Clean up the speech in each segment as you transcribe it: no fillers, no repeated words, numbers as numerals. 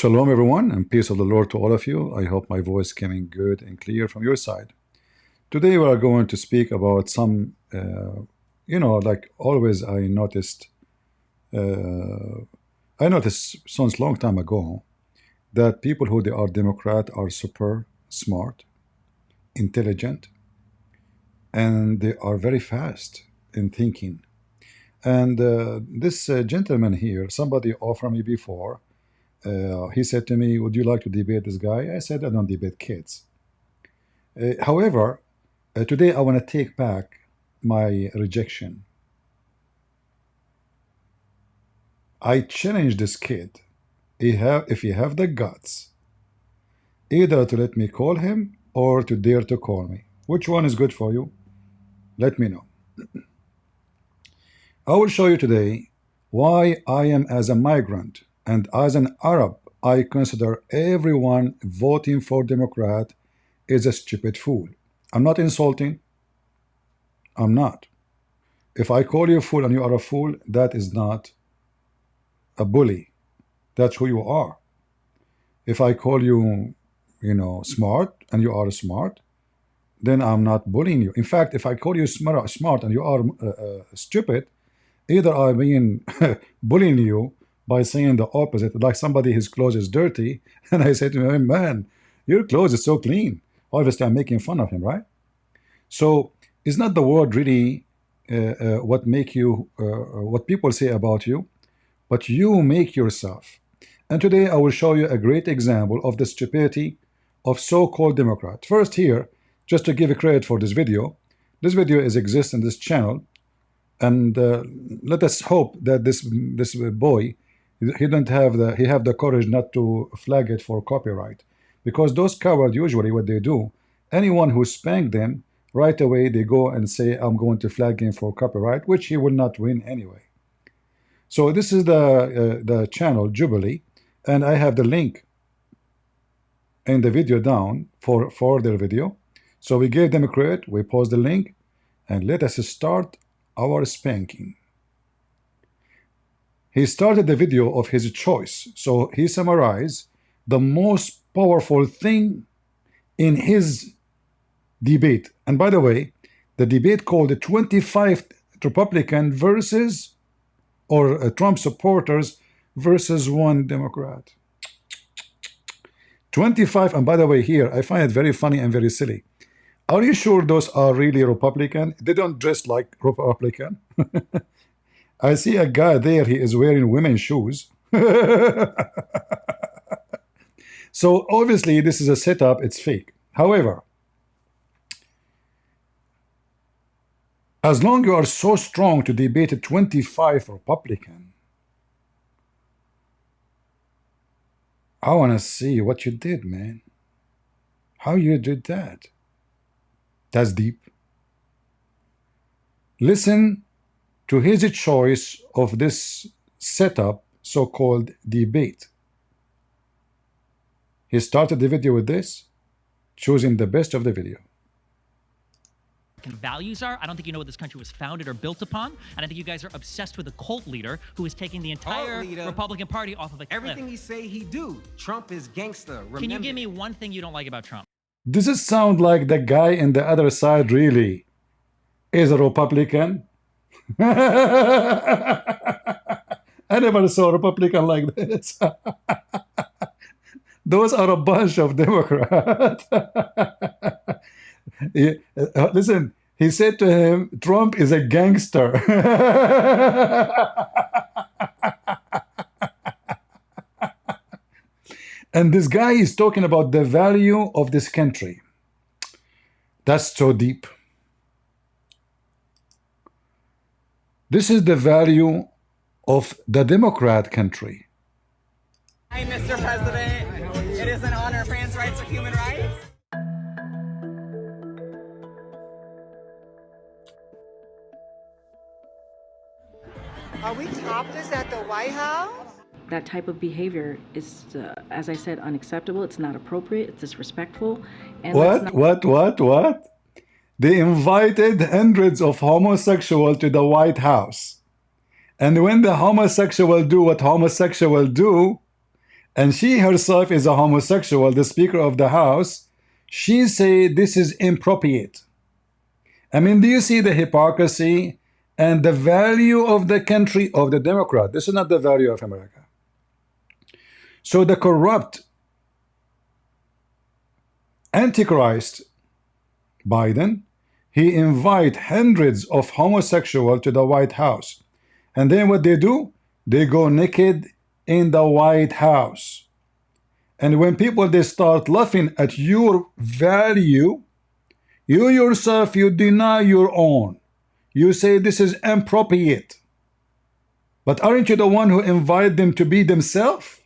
Shalom, everyone, and peace of the Lord to all of you. I hope my voice coming good and clear from your side. Today, we are going to speak about some, like always, I noticed since long time ago that people who they are Democrat are super smart, intelligent, and they are very fast in thinking. And this gentleman here, somebody offered me before. He said to me, would you like to debate this guy? I said, I don't debate kids. However, today I want to take back my rejection. I challenge this kid, if he have the guts, either to let me call him or to dare to call me. Which one is good for you? Let me know. I will show you today why I am as a migrant and as an Arab, I consider everyone voting for Democrat is a stupid fool. I'm not insulting. I'm not. If I call you a fool and you are a fool, that is not a bully. That's who you are. If I call you, smart and you are smart, then I'm not bullying you. In fact, if I call you smart and you are stupid, either I'm being bullying you by saying the opposite, like somebody his clothes is dirty, and I say to him, hey, man, your clothes is so clean. Obviously, I'm making fun of him, right? So it's not the word really what make you, what people say about you, but you make yourself. And today I will show you a great example of the stupidity of so-called Democrat. First here, just to give a credit for this video exists in this channel, and let us hope that this boy, he have the courage not to flag it for copyright, because those cowards usually what they do, anyone who spanked them, right away they go and say I'm going to flag him for copyright, which he will not win anyway. So this is the channel Jubilee, and I have the link in the video down for their video. So we gave them a credit, we post the link, and let us start our spanking. He started the video of his choice, so he summarized the most powerful thing in his debate. And by the way, the debate called the 25 Republican versus, or Trump supporters versus 1 Democrat. 25, and by the way, here, I find it very funny and very silly. Are you sure those are really Republican? They don't dress like Republican. I see a guy there, he is wearing women's shoes. So obviously this is a setup, it's fake. However, as long as you are so strong to debate a 25 Republican, I want to see what you did, man. How you did that. That's deep. Listen to his choice of this setup, so-called debate. He started the video with this, choosing the best of the video. Values are. I don't think you know what this country was founded or built upon, and I think you guys are obsessed with a cult leader who is taking the entire Republican Party off of a cliff. Everything he say he do. Trump is gangster. Remember. Can you give me one thing you don't like about Trump? Does it sound like the guy in the other side really is a Republican? I never saw a Republican like this. Those are a bunch of Democrats. Listen, he said to him, Trump is a gangster. And this guy is talking about the value of this country. That's so deep. This is the value of the Democrat country. Hi, Mr. President. It is an honor. Trans rights are human rights. Are we topless at the White House? That type of behavior is, as I said, unacceptable. It's not appropriate. It's disrespectful. And What? They invited hundreds of homosexuals to the White House. And when the homosexual do what homosexual do, and she herself is a homosexual, the Speaker of the House, she said this is inappropriate. I mean, do you see the hypocrisy and the value of the country of the Democrat? This is not the value of America. So the corrupt Antichrist Biden, he invite hundreds of homosexuals to the White House. And then what they do? They go naked in the White House. And when people, they start laughing at your value, you yourself, you deny your own. You say this is inappropriate. But aren't you the one who invite them to be themselves?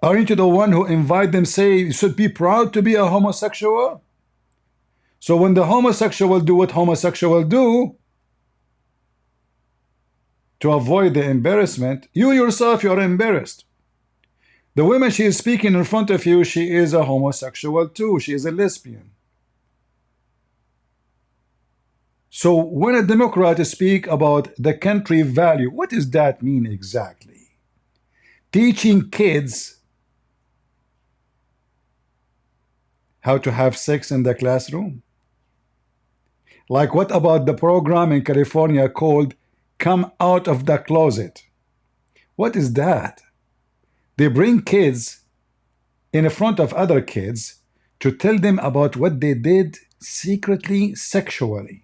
Aren't you the one who invite them, say you should be proud to be a homosexual? So when the homosexual do what homosexual do, to avoid the embarrassment, you yourself, you're embarrassed. The woman she is speaking in front of you, she is a homosexual too. She is a lesbian. So when a Democrat speak about the country value, what does that mean exactly? Teaching kids how to have sex in the classroom? Like what about the program in California called Come Out of the Closet? What is that? They bring kids in front of other kids to tell them about what they did secretly, sexually.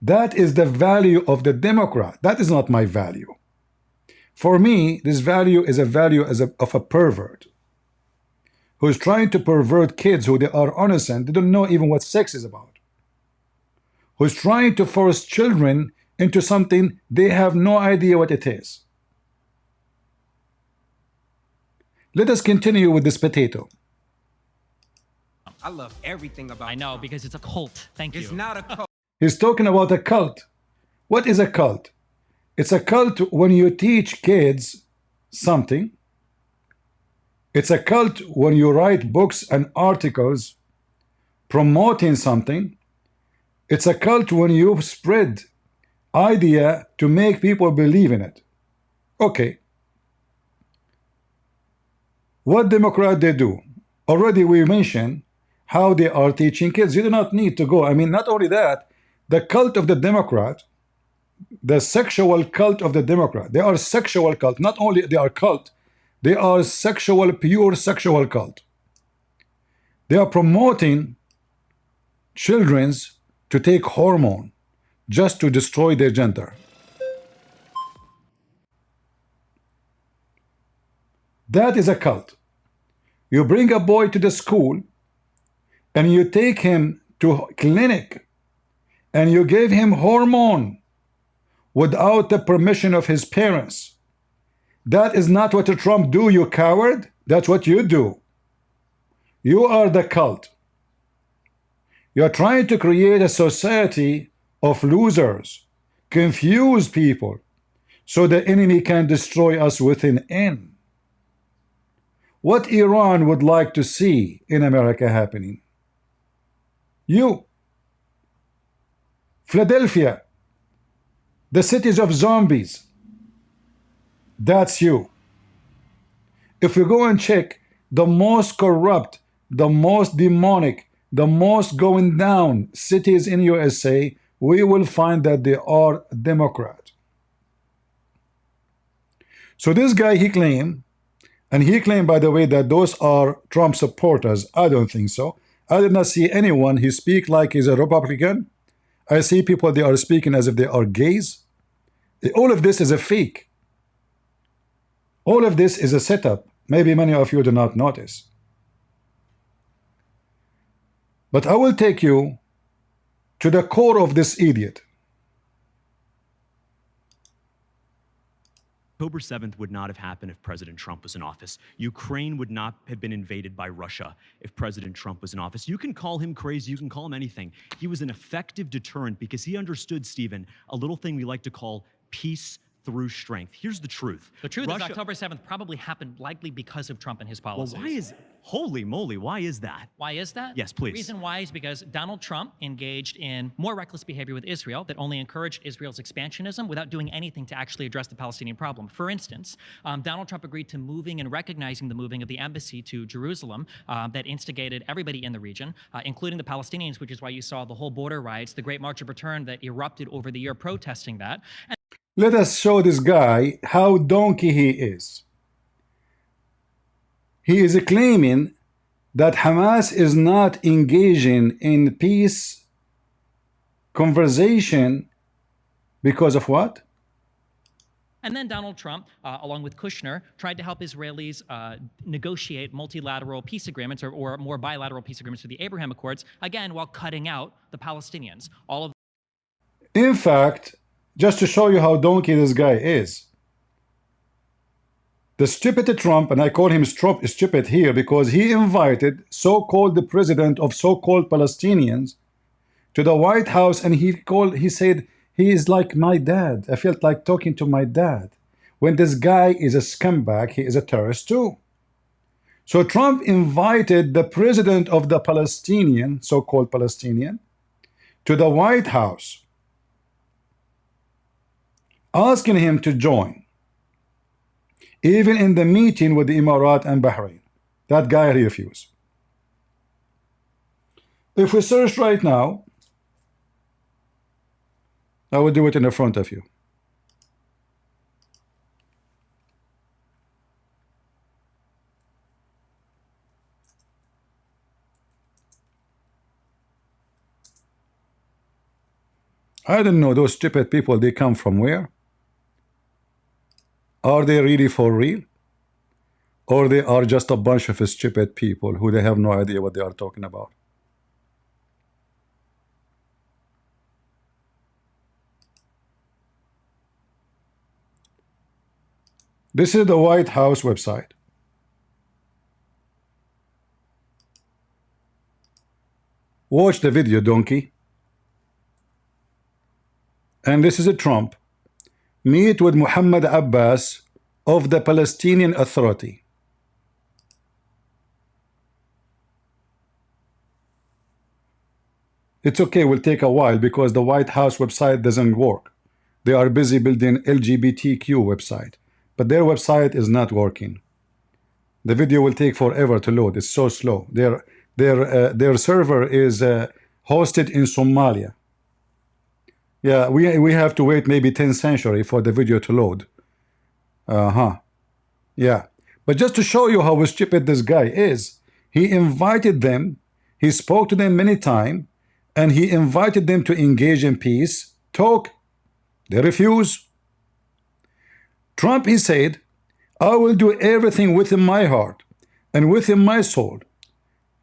That is the value of the Democrat. That is not my value. For me, this value is a value of a pervert who is trying to pervert kids who they are innocent. They don't know even what sex is about. Who is trying to force children into something they have no idea what it is. Let us continue with this potato. I love everything about I know, Trump. because it's a cult. Thank you. It's not a cult. He's talking about a cult. What is a cult? It's a cult when you teach kids something. It's a cult when you write books and articles promoting something. It's a cult when you spread idea to make people believe in it. Okay. What Democrat they do? Already we mentioned how they are teaching kids. You do not need to go. I mean, not only that, the cult of the Democrat, the sexual cult of the Democrat, they are sexual cult. Not only they are cult, they are sexual, pure sexual cult. They are promoting children's to take hormone just to destroy their gender. That is a cult. You bring a boy to the school and you take him to clinic and you give him hormone without the permission of his parents. That is not what Trump do, you coward. That's what you do. You are the cult. You are trying to create a society of losers, confuse people, so the enemy can destroy us within. What Iran would like to see in America happening? You. Philadelphia, the cities of zombies. That's you. If you go and check the most corrupt, the most demonic, the most going down cities in USA, we will find that they are Democrat. So this guy, he claimed, and he claimed, by the way, that those are Trump supporters. I don't think so. I did not see anyone who speak like he's a Republican. I see people, they are speaking as if they are gays. All of this is a fake. All of this is a setup. Maybe many of you do not notice. But I will take you to the core of this idiot. October 7th would not have happened if President Trump was in office. Ukraine would not have been invaded by Russia if President Trump was in office. You can call him crazy, you can call him anything. He was an effective deterrent because he understood, Stephen, a little thing we like to call peace through strength. Here's the truth. The truth is October 7th probably happened likely because of Trump and his policies. Well, why is, holy moly, why is that? Why is that? Yes, please. The reason why is because Donald Trump engaged in more reckless behavior with Israel that only encouraged Israel's expansionism without doing anything to actually address the Palestinian problem. For instance, Donald Trump agreed to moving and recognizing the moving of the embassy to Jerusalem that instigated everybody in the region, including the Palestinians, which is why you saw the whole border riots, the Great March of Return that erupted over the year protesting that. And Let us show this guy how donkey he is. He is claiming that Hamas is not engaging in peace conversation because of what? And then Donald Trump, along with Kushner, tried to help Israelis negotiate multilateral peace agreements or more bilateral peace agreements through the Abraham Accords, again, while cutting out the Palestinians. All of In fact, just to show you how donkey this guy is, the stupid Trump, and I call him stupid here because he invited so-called the president of so-called Palestinians to the White House, and he said he is like my dad. I felt like talking to my dad. When this guy is a scumbag, he is a terrorist too. So Trump invited the president of the Palestinian, so-called Palestinian, to the White House, asking him to join, even in the meeting with the Emirat and Bahrain. That guy refused. If we search right now, I will do it in the front of you. I don't know, those stupid people, they come from where? Are they really for real? Or they are just a bunch of stupid people who they have no idea what they are talking about? This is the White House website. Watch the video, donkey. And this is a Trump. Meet with Mohammed Abbas of the Palestinian Authority. It's okay, will take a while because the White House website doesn't work. They are busy building LGBTQ website, but their website is not working. The video will take forever to load. It's so slow. Their server is hosted in Somalia. Yeah, we have to wait maybe 10th century for the video to load. Yeah, but just to show you how stupid this guy is, he invited them, he spoke to them many times, and he invited them to engage in peace, talk. They refuse. Trump, he said, I will do everything within my heart and within my soul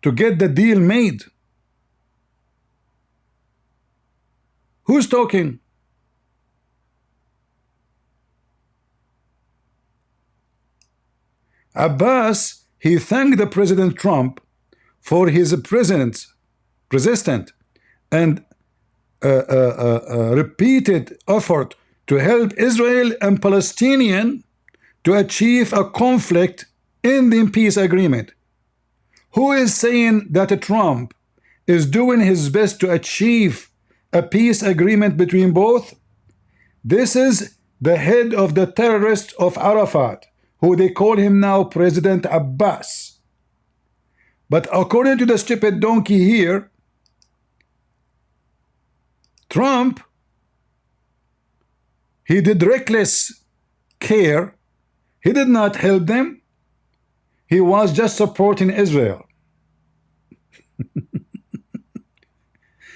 to get the deal made. Who's talking? Abbas, he thanked the President Trump for his persistent and repeated effort to help Israel and Palestinian to achieve a conflict in the peace agreement. Who is saying that Trump is doing his best to achieve a peace agreement between both? This is the head of the terrorists of Arafat, who they call him now President Abbas. But according to the stupid donkey here, Trump, he did reckless care. He did not help them. He was just supporting Israel.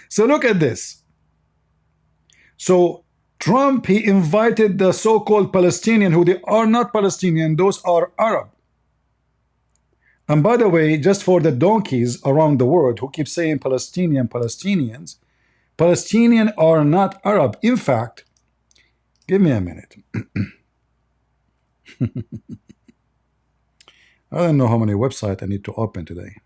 So look at this. So Trump, he invited the so-called Palestinian, who they are not Palestinian, those are Arab. And by the way, just for the donkeys around the world who keep saying Palestinians, Palestinian are not Arab. In fact, give me a minute. I don't know how many websites I need to open today.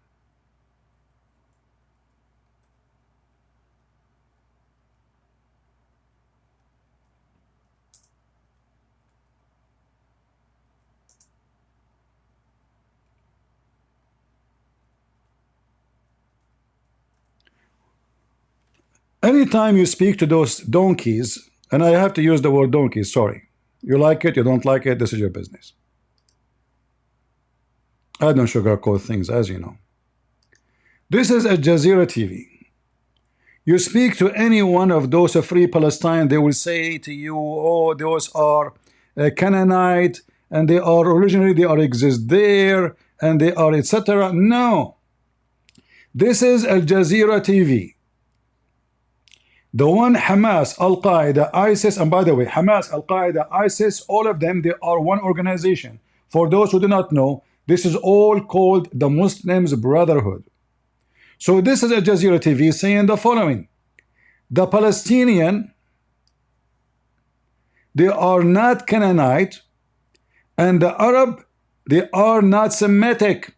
anytime you speak to those donkeys, and I have to use the word donkeys, sorry. You like it, you don't like it, this is your business. I don't sugarcoat things, as you know. This is Al Jazeera TV. You speak to any one of those Free Palestine, they will say to you, oh, those are Canaanite, and they are originally, they are exist there, and they are etc. No. This is Al Jazeera TV. The one Hamas, Al-Qaeda, ISIS, and by the way, Hamas, Al-Qaeda, ISIS, all of them, they are one organization. For those who do not know, this is all called the Muslims Brotherhood. So this is Al Jazeera TV saying the following: the Palestinian, they are not Canaanite, and the Arab, they are not Semitic.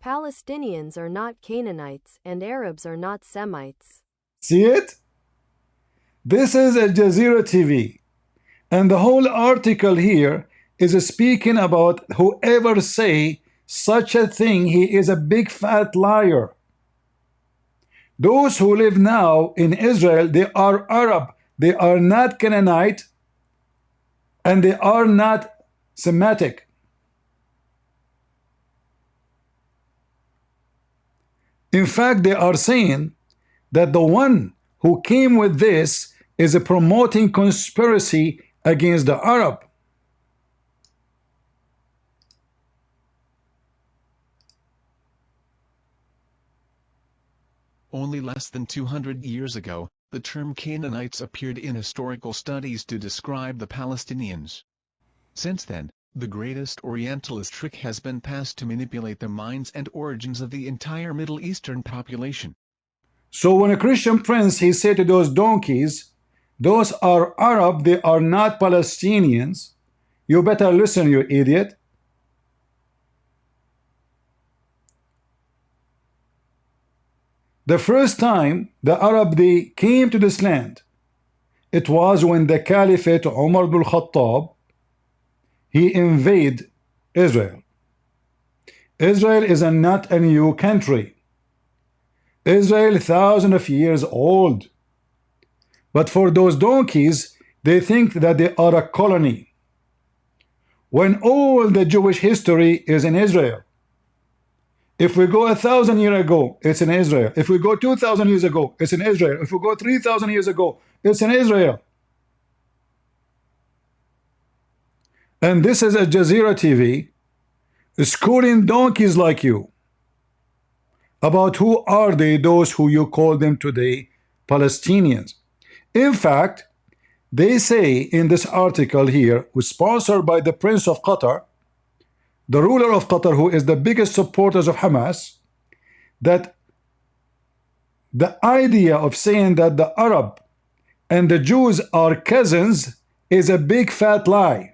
Palestinians are not Canaanites, and Arabs are not Semites. See it? This is Al Jazeera TV. And the whole article here is speaking about whoever say such a thing, he is a big fat liar. Those who live now in Israel, they are Arab. They are not Canaanite, and they are not Semitic. In fact, they are saying that the one who came with this is promoting conspiracy against the Arab. Only less than 200 years ago, the term Canaanites appeared in historical studies to describe the Palestinians. Since then, the greatest Orientalist trick has been passed to manipulate the minds and origins of the entire Middle Eastern population. So when a Christian prince, he said to those donkeys, those are Arab, they are not Palestinians, you better listen, you idiot. The first time the Arab, they came to this land, it was when the Caliphate Umar ibn al-Khattab, he invaded Israel. Israel is not a new country. Israel, thousands of years old. But for those donkeys, they think that they are a colony, when all the Jewish history is in Israel. If we go 1,000 years ago, it's in Israel. If we go 2,000 years ago, it's in Israel. If we go 3,000 years ago, it's in Israel. And this is Al Jazeera TV schooling donkeys like you about who are they, those who you call them today Palestinians. In fact, they say in this article here, was sponsored by the Prince of Qatar, the ruler of Qatar, who is the biggest supporters of Hamas, that the idea of saying that the Arab and the Jews are cousins is a big fat lie.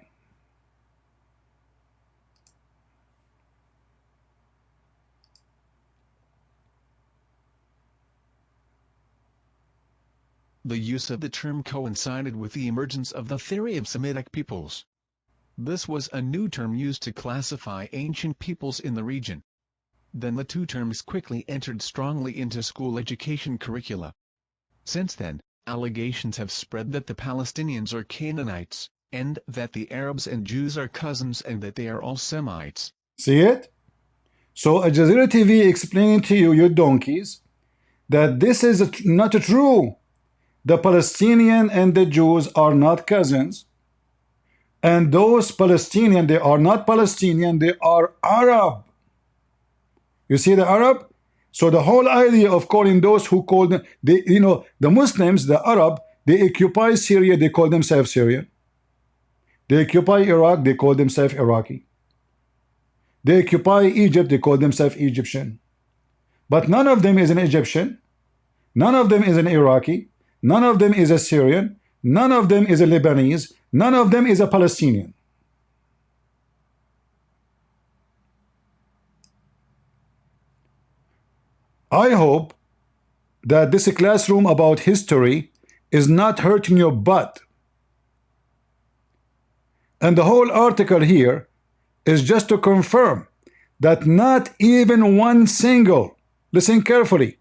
The use of the term coincided with the emergence of the theory of Semitic peoples. This was a new term used to classify ancient peoples in the region. Then the two terms quickly entered strongly into school education curricula. Since then, allegations have spread that the Palestinians are Canaanites, and that the Arabs and Jews are cousins, and that they are all Semites. See it? So Al Jazeera TV explaining to you, you donkeys, that this is not true. The Palestinian and the Jews are not cousins. And those Palestinian, they are not Palestinian, they are Arab. You see the Arab? So the whole idea of calling those who call them, they, you know, the Muslims, the Arab, they occupy Syria, they call themselves Syrian. They occupy Iraq, they call themselves Iraqi. They occupy Egypt, they call themselves Egyptian. But none of them is an Egyptian. None of them is an Iraqi. None of them is a Syrian. None of them is a Lebanese. None of them is a Palestinian. I hope that this classroom about history is not hurting your butt. And the whole article here is just to confirm that not even one single, listen carefully,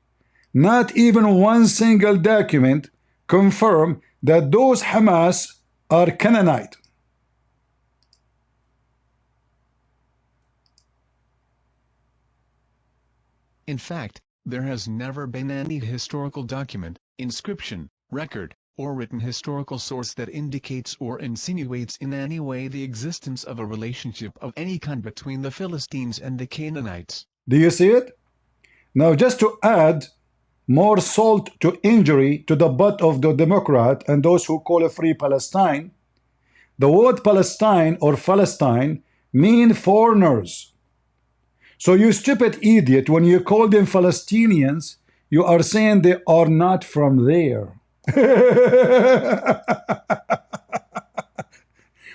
not even one single document confirm that those Hamas are Canaanite. In fact, there has never been any historical document, inscription, record, or written historical source that indicates or insinuates in any way the existence of a relationship of any kind between the Philistines and the Canaanites. Do you see it? Now, just to add more salt to injury to the butt of the Democrat and those who call a free Palestine, the word Palestine or Palestine mean foreigners. So you stupid idiot, when you call them Palestinians, you are saying they are not from there.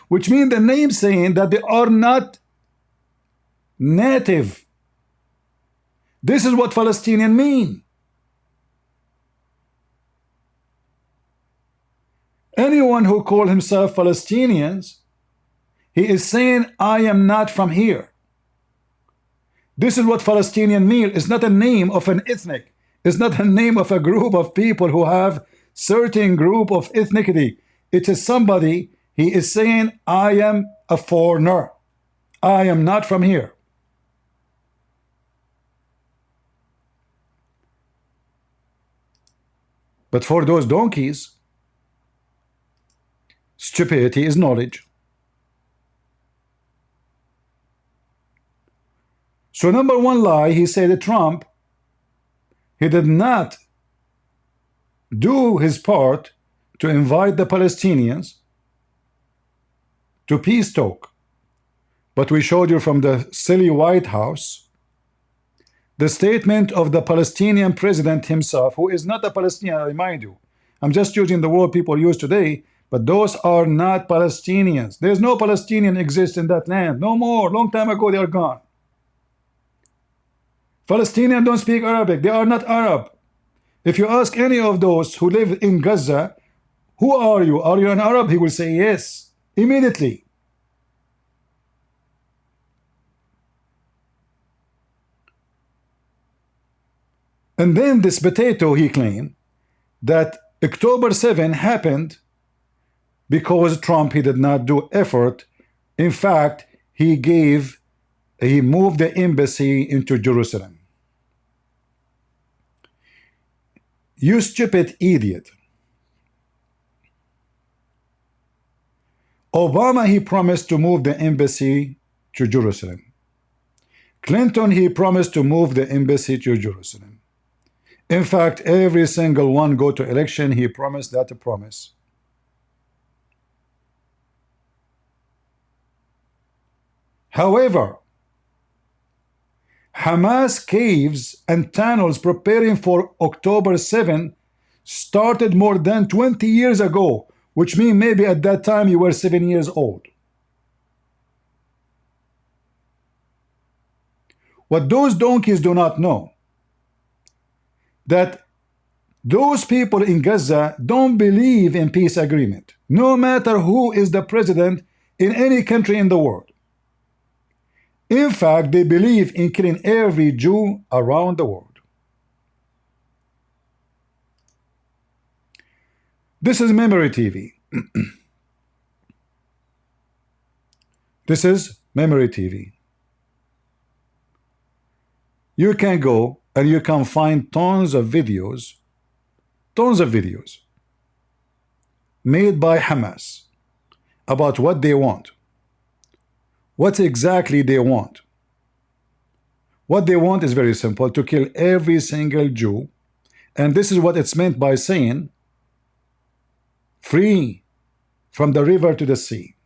Which means the name saying that they are not native. This is what Palestinian mean. Anyone who call himself Palestinians, he is saying, I am not from here. This is what Palestinian mean. It's not a name of an ethnic. It's not a name of a group of people who have certain group of ethnicity. It is somebody, he is saying, I am a foreigner. I am not from here. But for those donkeys, stupidity is knowledge. So number one lie, he said that Trump, he did not do his part to invite the Palestinians to peace talk. But we showed you from the silly White House the statement of the Palestinian president himself, who is not a Palestinian, I remind you. I'm just using the word people use today, but those are not Palestinians. There's no Palestinian exist in that land. No more. Long time ago, they are gone. Palestinians don't speak Arabic. They are not Arab. If you ask any of those who live in Gaza, who are you? Are you an Arab? He will say yes, immediately. And then this potato, he claimed that October 7 happened because Trump, he did not do effort. In fact, he moved the embassy into Jerusalem. You stupid idiot. Obama, he promised to move the embassy to Jerusalem. Clinton, he promised to move the embassy to Jerusalem. In fact, every single one go to election, he promised that promise. However, Hamas caves and tunnels preparing for October 7 started more than 20 years ago, which means maybe at that time you were 7 years old. What those donkeys do not know, that those people in Gaza don't believe in peace agreement, no matter who is the president in any country in the world. In fact, they believe in killing every Jew around the world. This is Memory TV. This is Memory TV. You can go and you can find tons of videos made by Hamas about what they want. What exactly they want. What they want is very simple, to kill every single Jew. And this is what it's meant by saying, free from the river to the sea.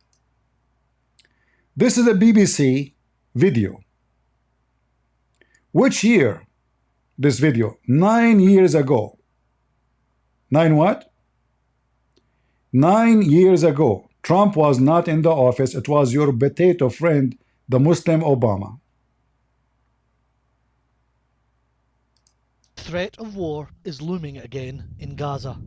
This is a BBC video. Which year? This video, 9 years ago. 9 what? 9 years ago. Trump was not in the office. It was your potato friend, the Muslim Obama. Threat of war is looming again in Gaza.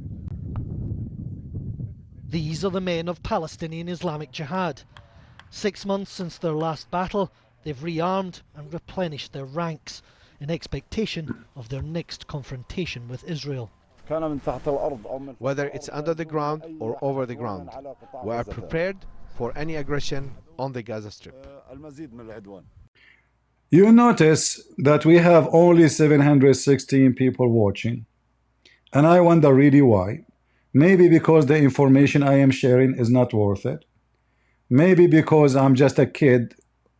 These are the men of Palestinian Islamic Jihad. 6 months since their last battle, they've rearmed and replenished their ranks in expectation of their next confrontation with Israel. Whether it's under the ground or over the ground, we are prepared for any aggression on the Gaza Strip. You notice that we have only 716 people watching, and I wonder really why. Maybe because the information I am sharing is not worth it. Maybe because I'm just a kid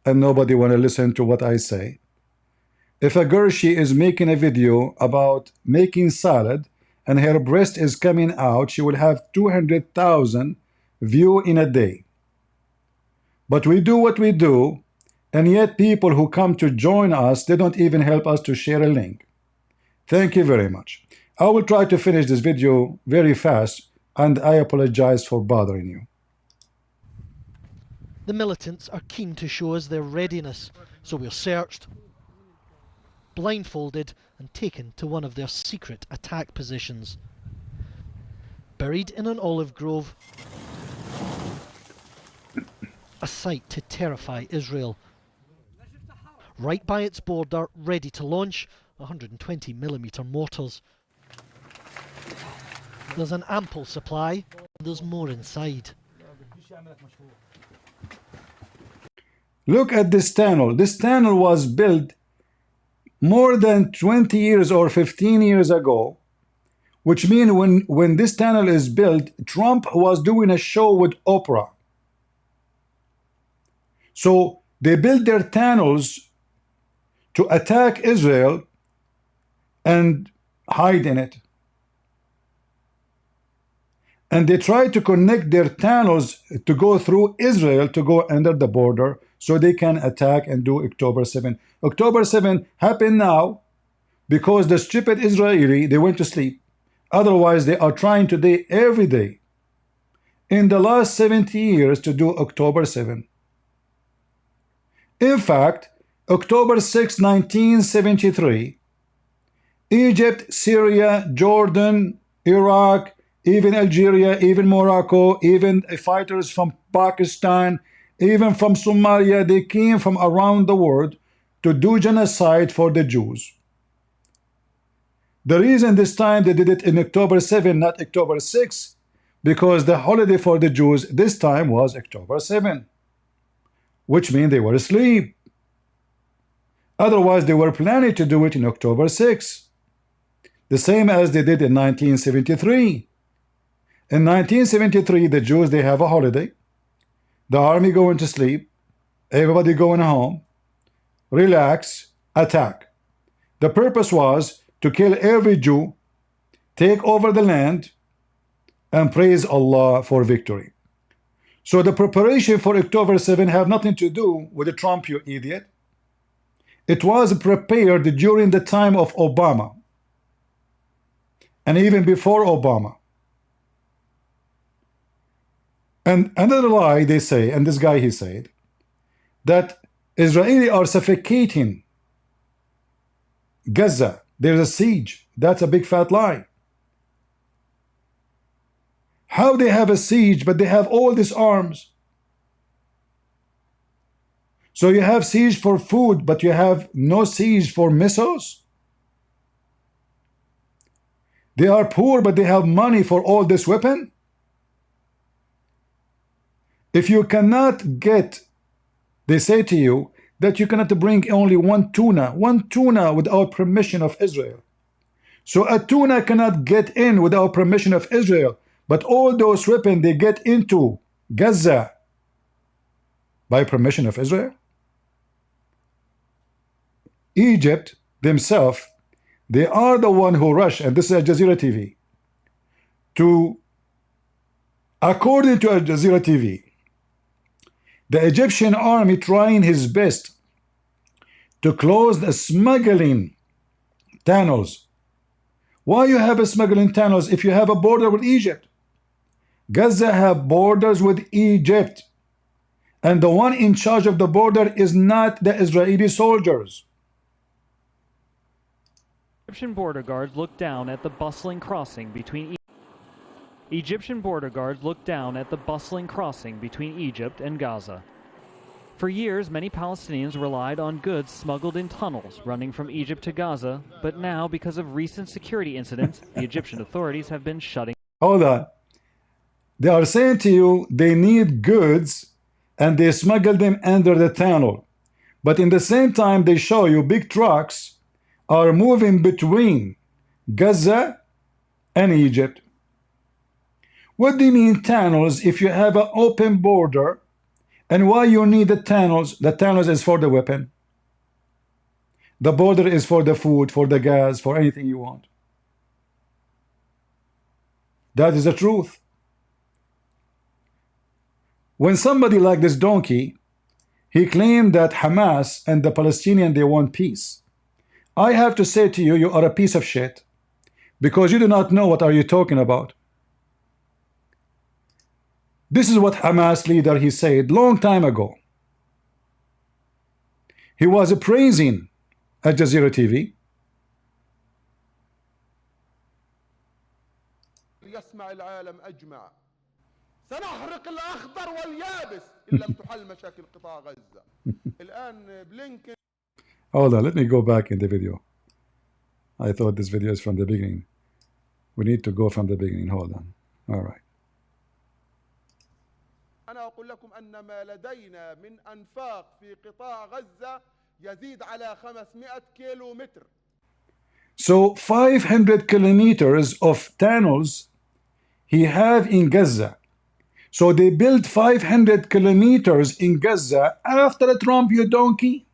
and nobody want to listen to what I say. If a girl, she is making a video about making salad and her breast is coming out, she will have 200,000 views in a day. But we do what we do, and yet people who come to join us, they don't even help us to share a link. Thank you very much. I will try to finish this video very fast, and I apologize for bothering you. The militants are keen to show us their readiness, so we're searched, blindfolded and taken to one of their secret attack positions. Buried in an olive grove, a sight to terrify Israel. Right by its border, ready to launch 120mm mortars. There's an ample supply, there's more inside. Look at this tunnel. This tunnel was built more than 20 years or 15 years ago, which means when this tunnel is built, Trump was doing a show with Oprah. So they built their tunnels to attack Israel and hide in it. And they try to connect their tunnels to go through Israel, to go under the border, so they can attack and do October 7. October 7 happened now because the stupid Israeli, they went to sleep. Otherwise, they are trying today, every day, in the last 70 years, to do October 7. In fact, October 6, 1973, Egypt, Syria, Jordan, Iraq, even Algeria, even Morocco, even fighters from Pakistan, even from Somalia, they came from around the world to do genocide for the Jews. The reason this time they did it in October 7, not October 6, because the holiday for the Jews this time was October 7, which means they were asleep. Otherwise, they were planning to do it in October 6, the same as they did in 1973. In 1973, the Jews, they have a holiday. The army going to sleep, everybody going home, relax, attack. The purpose was to kill every Jew, take over the land, and praise Allah for victory. So the preparation for October 7 have nothing to do with the Trump, you idiot. It was prepared during the time of Obama, and even before Obama. And another lie they say, and this guy he said, that Israelis are suffocating Gaza. There's a siege. That's a big fat lie. How they have a siege, but they have all these arms? So you have siege for food, but you have no siege for missiles? They are poor, but they have money for all this weapon? If you cannot get, they say to you that you cannot bring only one tuna without permission of Israel. So a tuna cannot get in without permission of Israel, but all those weapons, they get into Gaza by permission of Israel. Egypt themselves, they are the one who rush, and this is Al Jazeera TV, to, according to Al Jazeera TV, the Egyptian army trying his best to close the smuggling tunnels. Why you have a smuggling tunnels if you have a border with Egypt? Gaza have borders with Egypt, and the one in charge of the border is not the Israeli soldiers. Egyptian border guards look down at the bustling crossing between Egypt and Gaza. For years, many Palestinians relied on goods smuggled in tunnels running from Egypt to Gaza, but now, because of recent security incidents, the Egyptian authorities have been shutting. Hold on. They are saying to you they need goods and they smuggle them under the tunnel. But in the same time, they show you big trucks are moving between Gaza and Egypt. What do you mean tunnels if you have an open border? And why you need the tunnels? The tunnels is for the weapon. The border is for the food, for the gas, for anything you want. That is the truth. When somebody like this donkey, he claimed that Hamas and the Palestinians, they want peace. I have to say to you, you are a piece of shit, because you do not know what are you talking about. This is what Hamas leader, he said long time ago. He was praising Al Jazeera TV. يسمع العالم أجمع سنحرق الأخضر واليابس إن لم تحل مشاكل قطاع غزة. الآن بلينكن. Hold on, let me go back in the video. I thought this video is from the beginning. We need to go from the beginning. Hold on. All right. أنا أقول لكم أن ما لدينا من أنفاق في قطاع غزة يزيد على 500 كيلو متر. So 500 kilometers of tunnels he have in Gaza. So they built 500 kilometers in Gaza after Trump, you donkey,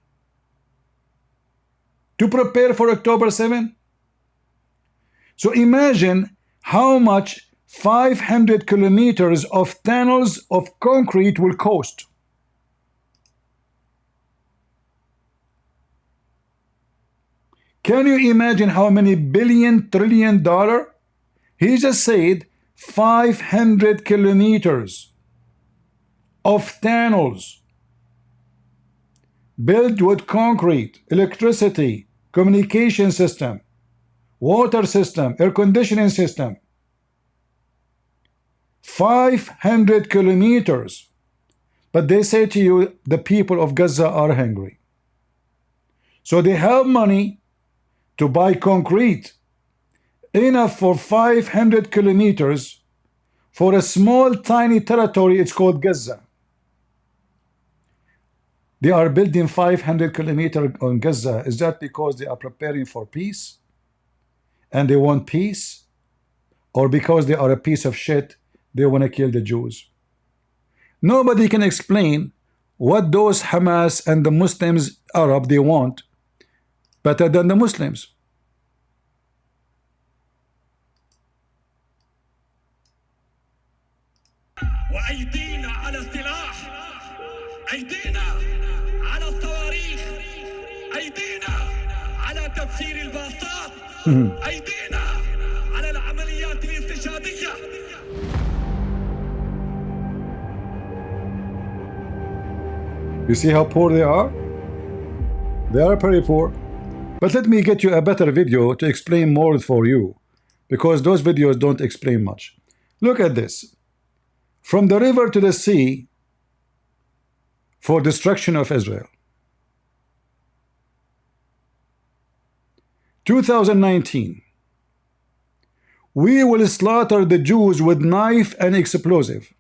to prepare for October 7. So imagine how much 500 kilometers of tunnels of concrete will cost. Can you imagine how many billion, trillion dollar? He just said 500 kilometers of tunnels built with concrete, electricity, communication system, water system, air conditioning system. 500 kilometers. But they say to you, the people of Gaza are hungry. So they have money to buy concrete enough for 500 kilometers for a small tiny territory. It's called Gaza. They are building 500 kilometers on Gaza. Is that because they are preparing for peace and they want peace, or because they are a piece of shit, they want to kill the Jews? Nobody can explain what those Hamas and the Muslims, Arab, they want better than the Muslims. وأيدينا على السلاح، أيدينا على الصواريخ، أيدينا على تفجير الباصات، أيدينا على العمليات الاستشهادية. You see how poor they are? They are very poor. But let me get you a better video to explain more for you, because those videos don't explain much. Look at this. From the river to the sea for destruction of Israel. 2019. We will slaughter the Jews with knife and explosive.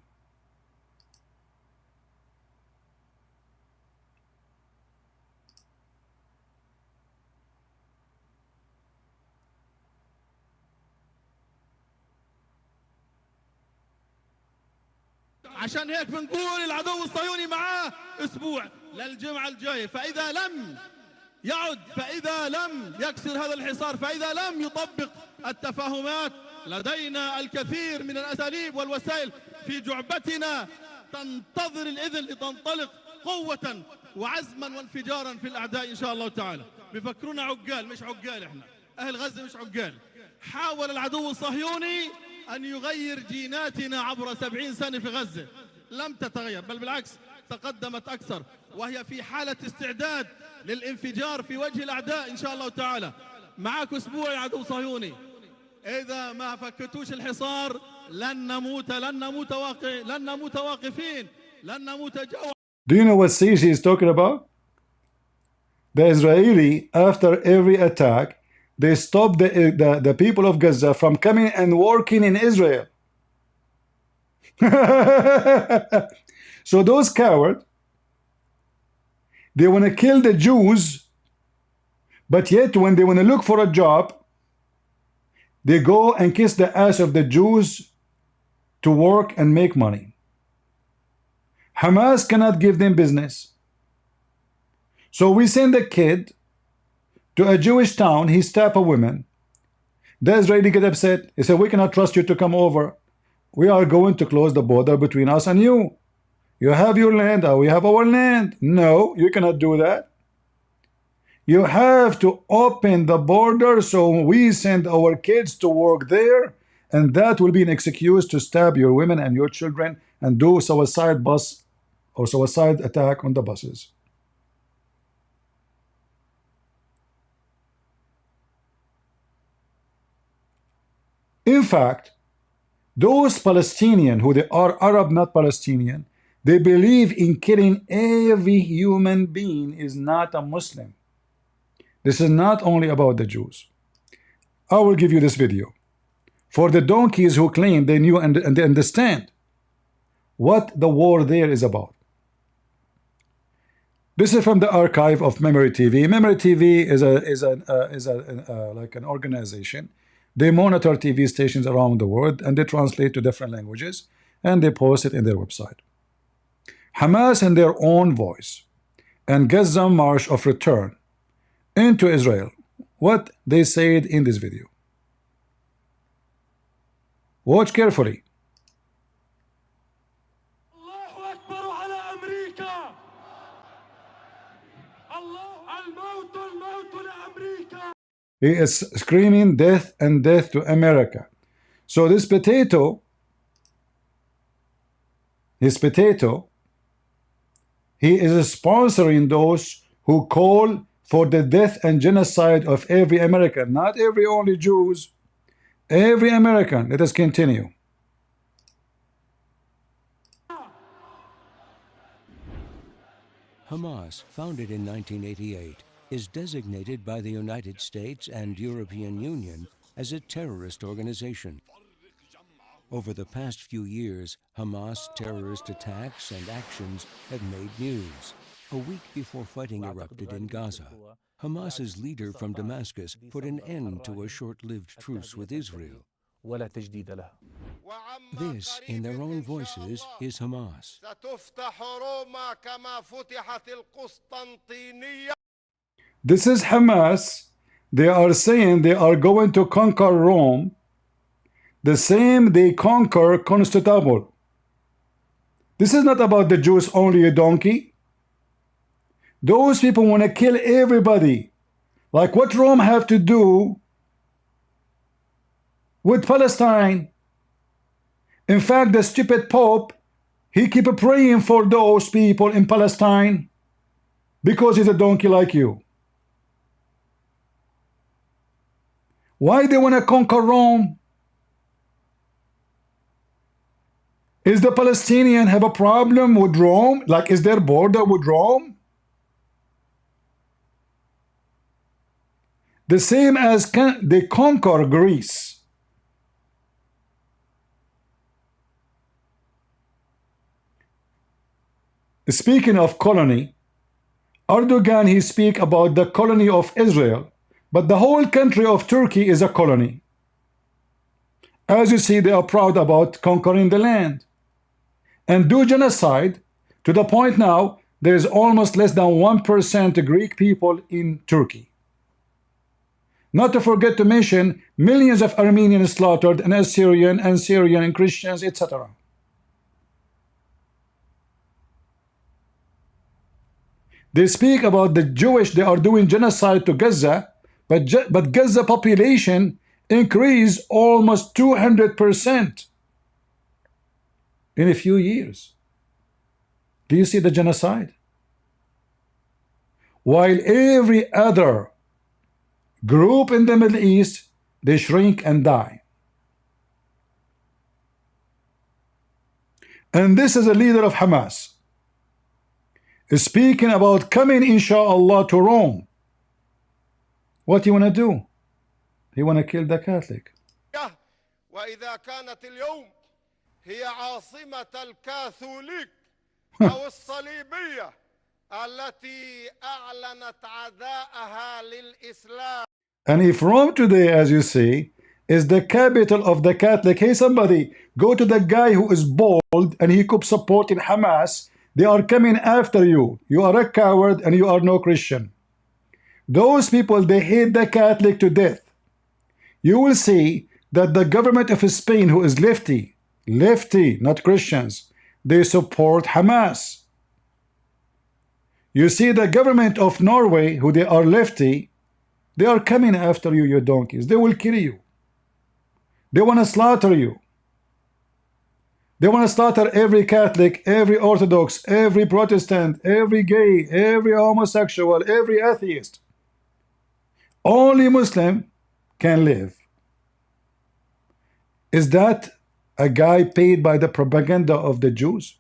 عشان هيك بنقول العدو الصهيوني معاه اسبوع للجمعه الجايه، فاذا لم يعد، فاذا لم يكسر هذا الحصار، فاذا لم يطبق التفاهمات، لدينا الكثير من الاساليب والوسائل في جعبتنا تنتظر الاذن لتنطلق قوه وعزما وانفجارا في الاعداء ان شاء الله تعالى. بفكرونا عقال، مش عقال، احنا اهل غزه مش عقال. حاول العدو الصهيوني أن يغير جيناتنا عبر 70 سنة في غزة، لم تتغير، بل بالعكس تقدمت أكثر، وهي في حالة استعداد للانفجار في وجه الأعداء إن شاء الله تعالى. معك أسبوع يا عدو صهيوني، إذا ما فكتوش الحصار لن نموت واقفين، لن نموت جوعا. Do you know what Sisi is talking about? The Israeli, after every attack, they stop the people of Gaza from coming and working in Israel. So those cowards, they want to kill the Jews, but yet when they want to look for a job, they go and kiss the ass of the Jews to work and make money. Hamas cannot give them business. So we send a kid to a Jewish town, he stab a woman. The Israeli get upset. He said, we cannot trust you to come over. We are going to close the border between us and you. You have your land, we have our land. No, you cannot do that. You have to open the border so we send our kids to work there, and that will be an excuse to stab your women and your children and do suicide bus or suicide attack on the buses. In fact, those Palestinians who they are Arab, not Palestinian, they believe in killing every human being is not a Muslim. This is not only about the Jews. I will give you this video for the donkeys who claim they knew and they understand what the war there is about. This is from the archive of Memory TV. Memory TV is like an organization. They monitor TV stations around the world and they translate to different languages and they post it in their website. Hamas in their own voice and Gaza March of Return into Israel, what they said in this video. Watch carefully. He is screaming death and death to America. So this potato, he is sponsoring those who call for the death and genocide of every American, not every only Jews, every American. Let us continue. Hamas, founded in 1988, is designated by the United States and European Union as a terrorist organization. Over the past few years, Hamas terrorist attacks and actions have made news. A week before fighting erupted in Gaza, Hamas's leader from Damascus put an end to a short-lived truce with Israel. This, in their own voices, is Hamas. This is Hamas. They are saying they are going to conquer Rome, the same they conquer Constantinople. This is not about the Jews only, a donkey. Those people want to kill everybody. Like what Rome have to do with Palestine. In fact, the stupid Pope, he keep praying for those people in Palestine because he's a donkey like you. Why they want to conquer Rome? Is the Palestinian have a problem with Rome? Like, is there border with Rome? The same as they conquer Greece. Speaking of colony, Erdogan, he speak about the colony of Israel, but the whole country of Turkey is a colony. As you see, they are proud about conquering the land and do genocide to the point now there is almost less than 1% Greek people in Turkey. Not to forget to mention millions of Armenians slaughtered and Assyrian and Syrian and Christians, etc. They speak about the Jewish, they are doing genocide to Gaza, but Gaza population increased almost 200% in a few years. Do you see the genocide? While every other group in the Middle East, they shrink and die. And this is a leader of Hamas. speaking about coming, inshallah, to Rome. What do you want to do? He want to kill the Catholic. وإذا كانت اليوم هي عاصمة الكاثوليك أو الصليبية التي أعلنت عداءها للإسلام. And if Rome today, as you see, is the capital of the Catholic, hey, somebody, go to the guy who is bald and he could support in Hamas. They are coming after you. You are a coward and you are no Christian. Those people, they hate the Catholic to death. You will see that the government of Spain, who is lefty, not Christians, they support Hamas. You see the government of Norway, who they are lefty, they are coming after you, you donkeys. They will kill you. They want to slaughter you. They want to slaughter every Catholic, every Orthodox, every Protestant, every gay, every homosexual, every atheist. Only Muslim can live. Is that a guy paid by the propaganda of the Jews?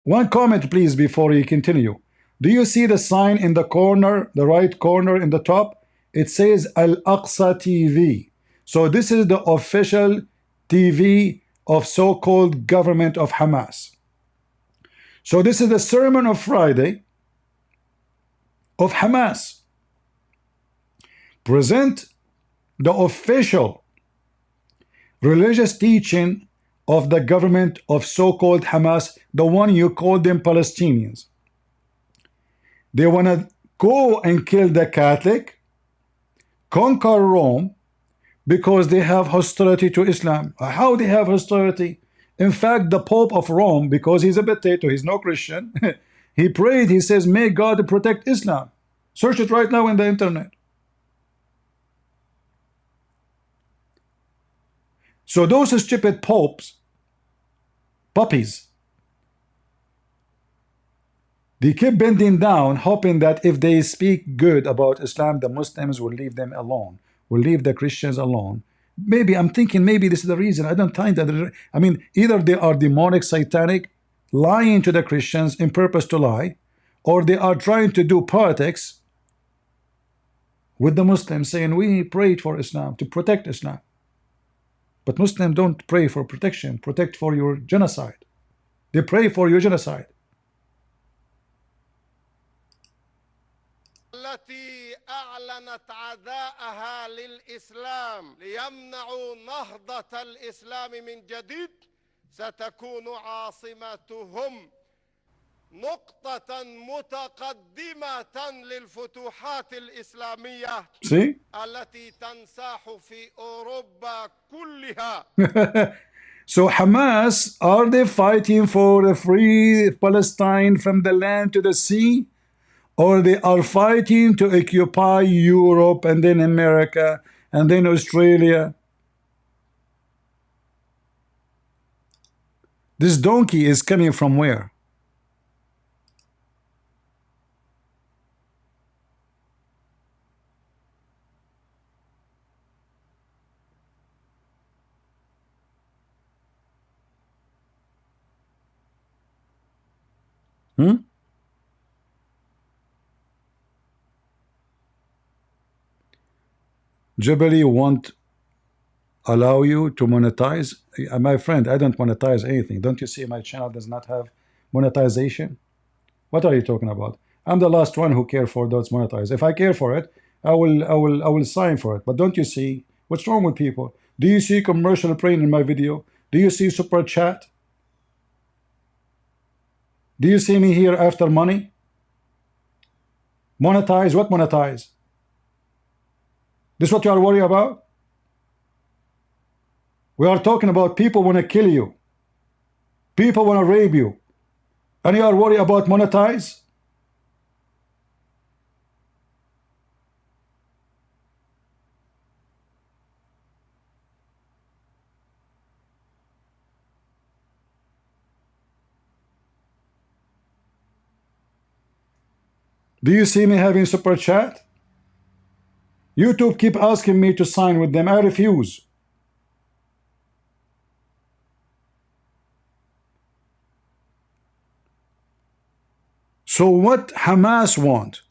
One comment, please, before you continue. Do you see the sign in the corner, the right corner in the top? It says Al-Aqsa TV. So this is the official TV of so-called government of Hamas. So this is the sermon of Friday of Hamas. Present the official religious teaching of the government of so-called Hamas, the one you call them Palestinians. They want to go and kill the Catholic, conquer Rome, because they have hostility to Islam. How they have hostility? In fact, the Pope of Rome, because he's a potato, he's no Christian, he prayed, he says, may God protect Islam. Search it right now in the internet. So those stupid popes, puppies, they keep bending down, hoping that if they speak good about Islam, the Muslims will leave them alone, will leave the Christians alone. Maybe, I'm thinking, maybe this is the reason. I don't find that. I mean, either they are demonic, satanic, lying to the Christians in purpose to lie, or they are trying to do politics with the Muslims, saying, we prayed for Islam, to protect Islam. But Muslims don't pray for protection, protect for your genocide. They pray for your genocide. التي أعلنت عداءها للإسلام ليمنعوا نهضة الإسلام من جديد ستكون عاصمتهم نقطة متقدمة للفتوحات الإسلامية التي تنساح في أوروبا كلها. So Hamas, are they fighting for the free Palestine from the land to the sea? Or they are fighting to occupy Europe and then America and then Australia? This donkey is coming from where? Jubilee won't allow you to monetize. My friend, I don't monetize anything. Don't you see my channel does not have monetization? What are you talking about? I'm the last one who care for those monetized. If I care for it, I will sign for it. But don't you see what's wrong with people? Do you see commercial praying in my video? Do you see super chat? Do you see me here after money? Monetize? What monetize? This is what you are worried about? We are talking about people want to kill you. People want to rape you. And you are worried about monetize? Do you see me having super chat? YouTube keep asking me to sign with them. I refuse. So what Hamas want?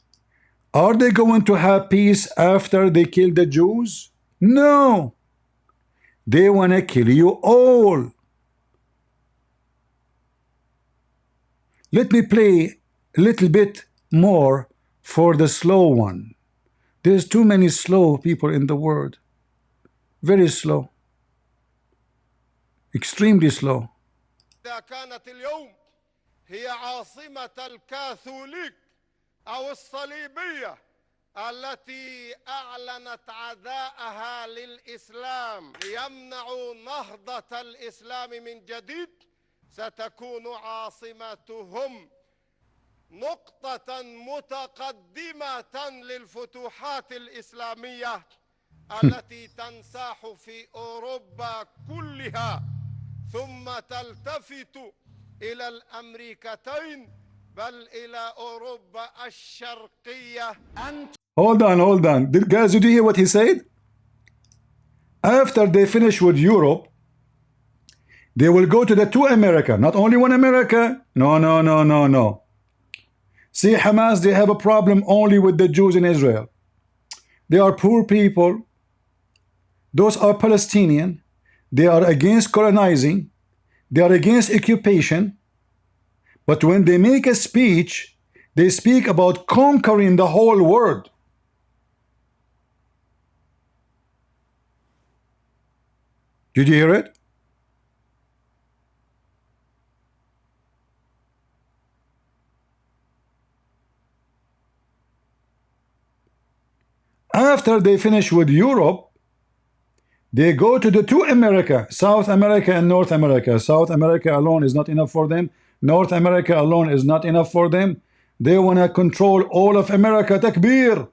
Are they going to have peace after they kill the Jews? No. They want to kill you all. Let me play a little bit more for the slow one. There's too many slow people in the world. Very slow. Extremely slow. إذا كانت اليوم هي عاصمة الكاثوليك أو الصليبية التي أعلنت عداءها للإسلام ليمنعوا نهضة الإسلام من جديد، ستكون عاصمتهم نقطة متقدمة للفتوحات الإسلامية التي تنساح في أوروبا كلها، ثم تلتفت إلى الأمريكتين بل إلى أوروبا الشرقية. Hold on. Guys, did you hear what he said? After they finish with Europe, they will go to the two America. Not only one America. No. See, Hamas, they have a problem only with the Jews in Israel. They are poor people. Those are Palestinian. They are against colonizing. They are against occupation. But when they make a speech, they speak about conquering the whole world. Did you hear it? After they finish with Europe, they go to the two America, South America and North America. South America alone is not enough for them. North America alone is not enough for them. They want to control all of America. Takbir.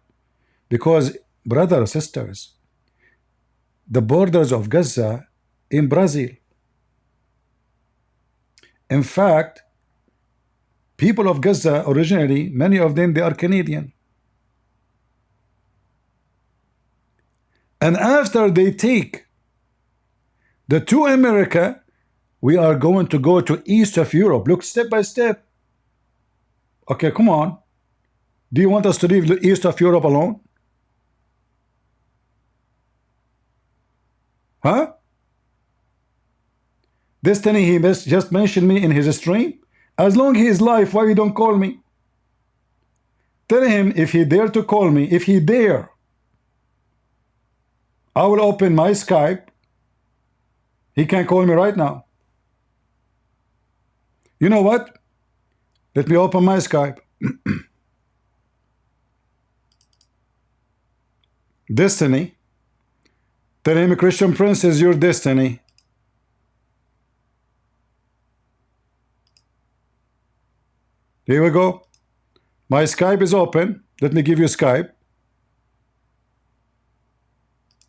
Because, brothers, sisters, the borders of Gaza in Brazil. In fact, people of Gaza originally, many of them, they are Canadian. And after they take the two America, we are going to go to east of Europe. Look, step by step. Okay, come on. Do you want us to leave the east of Europe alone? Huh? Destiny, he just mentioned me in his stream. As long as he is live, why you don't call me? Tell him if he dare to call me, if he dare, I will open my Skype. He can call me right now. You know what? Let me open my Skype. Destiny. Tell him Christian Prince is your destiny. Here we go. My Skype is open. Let me give you Skype.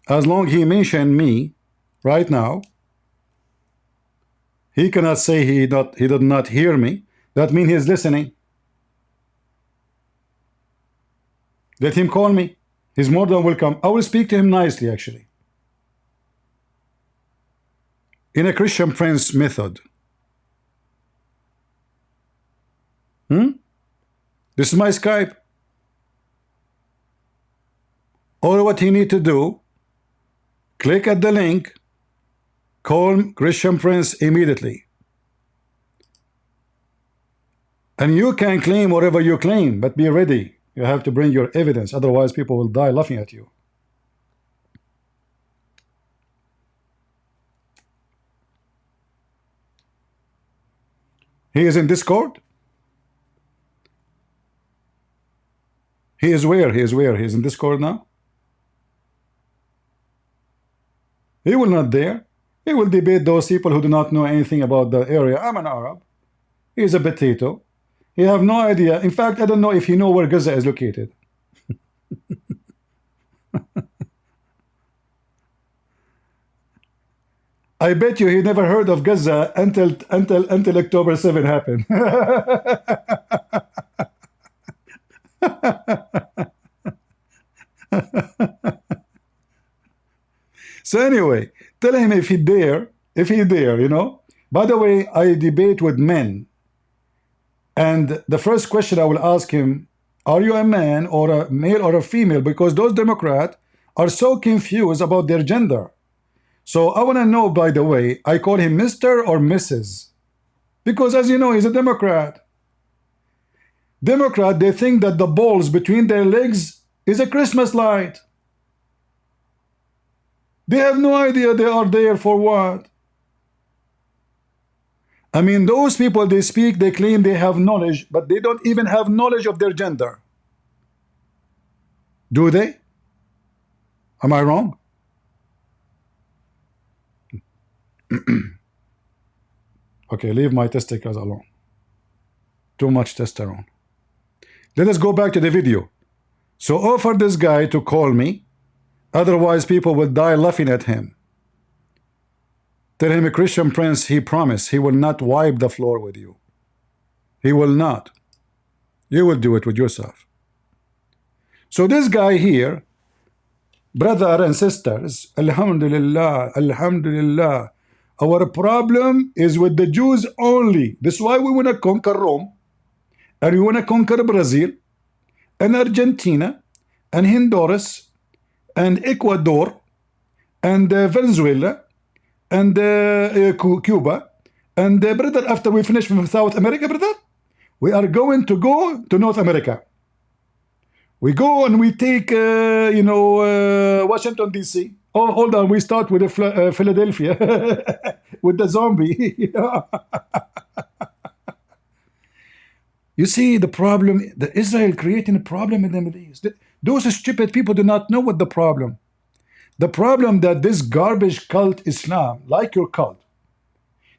As long as he mentioned me right now, he cannot say he did not hear me. That means he is listening. Let him call me. He's more than welcome. I will speak to him nicely, actually. In a Christian Prince method. This is my Skype. All what he need to do, click at the link, call Christian Prince immediately. And you can claim whatever you claim, but be ready. You have to bring your evidence, otherwise people will die laughing at you. He is in Discord. He is where? He is where? He is in Discord now. He will not dare. He will debate those people who do not know anything about the area. I'm an Arab. He is a potato. He have no idea. In fact, I don't know if he know where Gaza is located. I bet you he never heard of Gaza until October 7 happened. So anyway, tell him if he dare, you know. By the way, I debate with men. And the first question I will ask him, are you a man or a male or a female? Because those Democrats are so confused about their gender. So I want to know, by the way, I call him Mr. or Mrs. Because as you know, he's a Democrat. Democrat, they think that the balls between their legs is a Christmas light. They have no idea they are there for what. I mean, those people, they speak, they claim they have knowledge, but they don't even have knowledge of their gender. Do they? Am I wrong? Okay, leave my testicles alone. Too much testosterone. Let us go back to the video. So offer this guy to call me, otherwise people will die laughing at him. Tell him, a Christian Prince, he promised he will not wipe the floor with you. He will not. You will do it with yourself. So this guy here, brother and sisters, Alhamdulillah, Alhamdulillah, our problem is with the Jews only. This is why we want to conquer Rome, and we want to conquer Brazil, and Argentina, and Honduras, and Ecuador, and Venezuela, and Cuba, and brother, after we finish with South America, brother, we are going to go to North America. We go and we take, Washington, D.C. Oh, hold on, we start with Philadelphia, with the zombie. You see the problem, the Israel creating a problem in the Middle East. Those stupid people do not know what the problem. The problem that this garbage cult Islam, like your cult,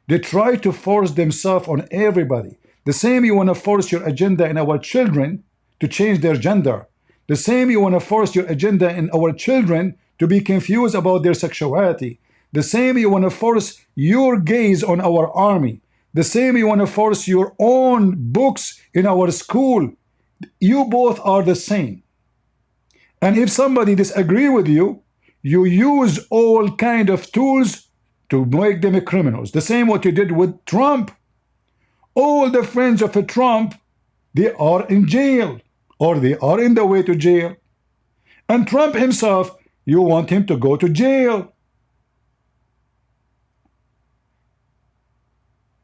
they try to force themselves on everybody. The same you want to force your agenda in our children to change their gender. The same you want to force your agenda in our children to be confused about their sexuality. The same you want to force your gaze on our army. The same you want to force your own books in our school. You both are the same. And if somebody disagree with you, you use all kind of tools to make them criminals. The same what you did with Trump. All the friends of Trump, they are in jail, or they are in the way to jail. And Trump himself, you want him to go to jail.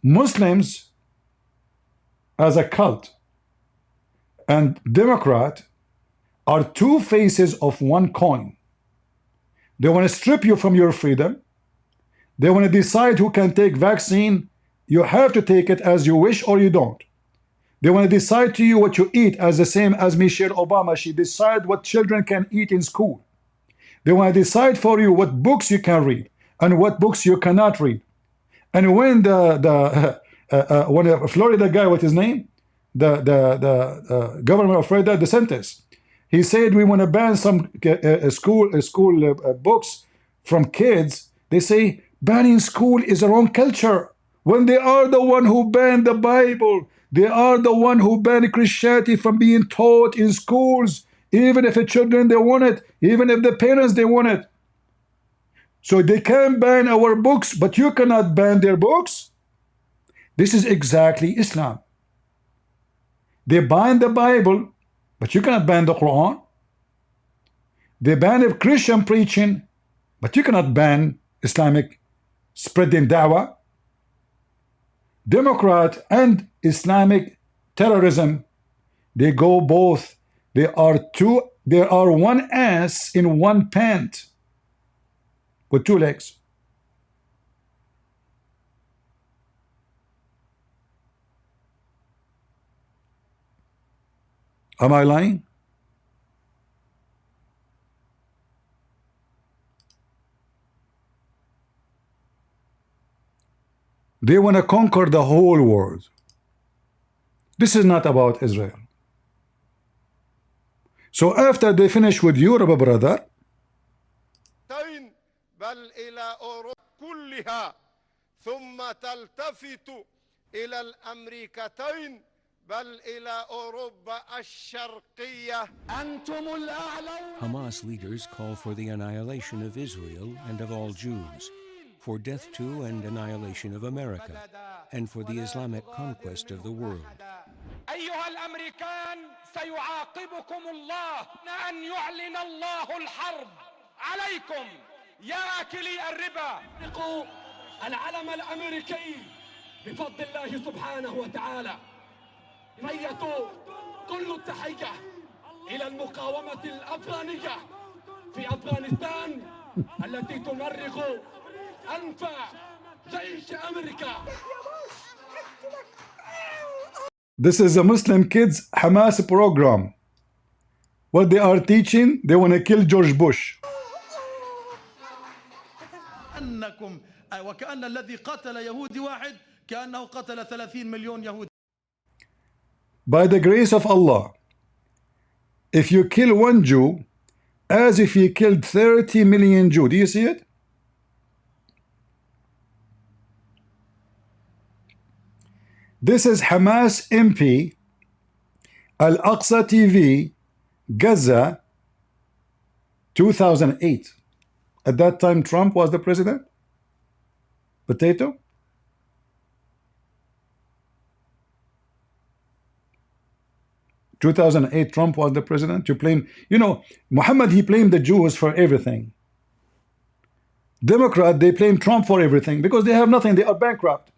Muslims as a cult and Democrat are two faces of one coin. They want to strip you from your freedom. They want to decide who can take vaccine. You have to take it as you wish or you don't. They want to decide to you what you eat, as the same as Michelle Obama. She decided what children can eat in school. They want to decide for you what books you can read and what books you cannot read. And when when a Florida guy, what's his name? The governor of Florida, DeSantis, he said we want to ban some school books from kids. They say banning school is the wrong culture. When they are the one who banned the Bible, they are the one who banned Christianity from being taught in schools, even if the children they want it, even if the parents they want it. So they can ban our books, but you cannot ban their books. This is exactly Islam. They ban the Bible, but you cannot ban the Quran. They ban Christian preaching, but you cannot ban Islamic spreading dawah. Democrat and Islamic terrorism, they go both. They are one ass in one pant with two legs. Am I lying? They want to conquer the whole world. This is not about Israel. So after they finish with Europe, brother, بل إلى أوروبا كلها ثم تلتفت إلى الأمريكتين بل إلى أوروبا الشرقية أنتم الأعلون. Hamas leaders call for the annihilation of Israel and of all Jews, for death to and annihilation of America, and for the Islamic conquest of the world. الأمريكان سيعاقبكم الله أن يعلن الله الحرب عليكم يا آكلي الربا. العلم الأمريكي بفضل الله سبحانه وتعالى. تحية كل التحية إلى المقاومة الأفغانية في أفغانستان التي تمرغ أنف جيش أمريكا. This is a Muslim kids Hamas program. What they are teaching, they want to kill George Bush. أنكم وكأن الذي قتل يهودي واحد كأنه قتل 30 مليون يهودي. By the grace of Allah, if you kill one Jew, as if you killed 30 million Jews. Do you see it? This is Hamas MP, Al-Aqsa TV, Gaza, 2008. At that time, Trump was the president. Potato. In 2008, Trump was the president. You blame, you know, Mohammed, he blamed the Jews for everything. Democrat, they blame Trump for everything because they have nothing. They are bankrupt.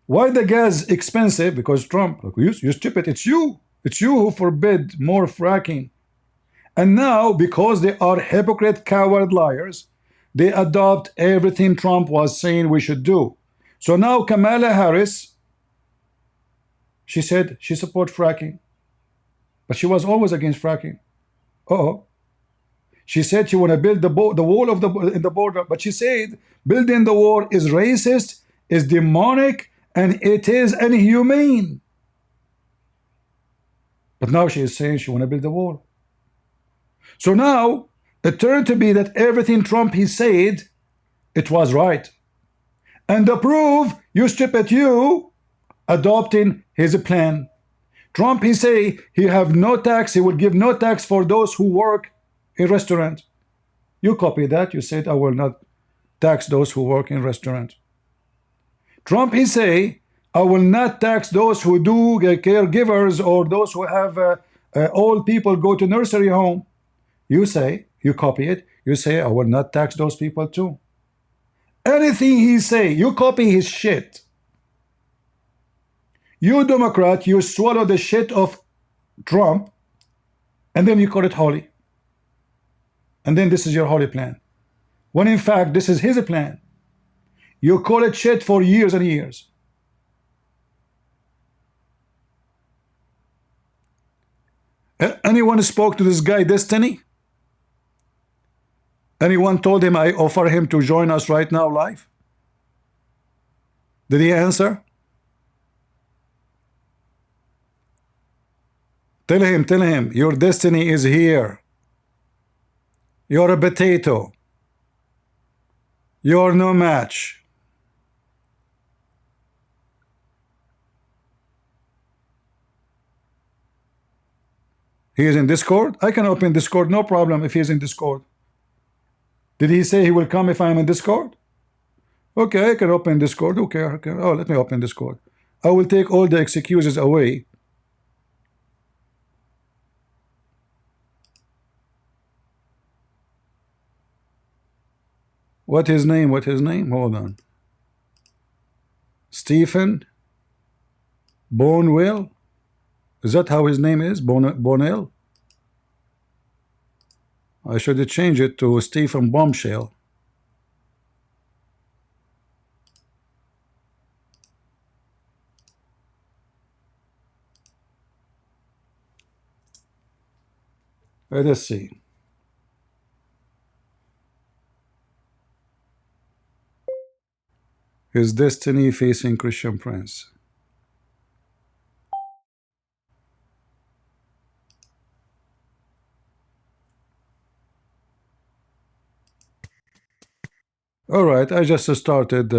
Why the gas expensive? Because Trump. You stupid. It's you. It's you who forbid more fracking. And now, because they are hypocrite, coward liars, they adopt everything Trump was saying we should do. So now Kamala Harris, she said she supports fracking, but she was always against fracking. She said she want to build the wall of in the border, but she said building the wall is racist, is demonic, and it is inhumane. But now she is saying she want to build the wall. So now it turned to be that everything Trump he said, it was right. And the proof, you stupid you, adopting his plan. Trump he say he have no tax, he will give no tax for those who work in restaurant. You copy that, you said I will not tax those who work in restaurant. Trump he say I will not tax those who do caregivers or those who have old people go to nursery home. You say, you copy it, you say I will not tax those people too. Anything he say, you copy his shit. You Democrat, you swallow the shit of Trump and then you call it holy. And then this is your holy plan. When in fact this is his plan. You call it shit for years and years. Anyone spoke to this guy Destiny? Anyone told him I offer him to join us right now live? Did he answer? Tell him, your destiny is here. You're a potato. You're no match. He is in Discord? I can open Discord, no problem if he's in Discord. Did he say he will come if I'm in Discord? Okay, I can open Discord. Okay, oh, let me open Discord. I will take all the excuses away. What his name? Hold on. Stephen Bonewell? Is that how his name is? Bonell? I should change it to Stephen Bombshell. Let us see. His destiny facing Christian Prince. All right, I just started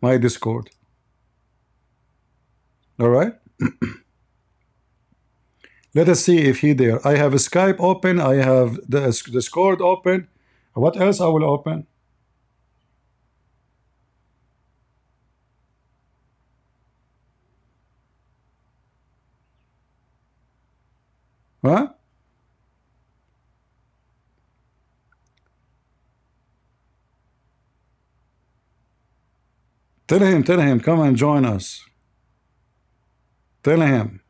my Discord. All right. Let us see if he there. I have a Skype open. I have the Discord open. What else I will open? Huh? Tell him, come and join us. Tell him.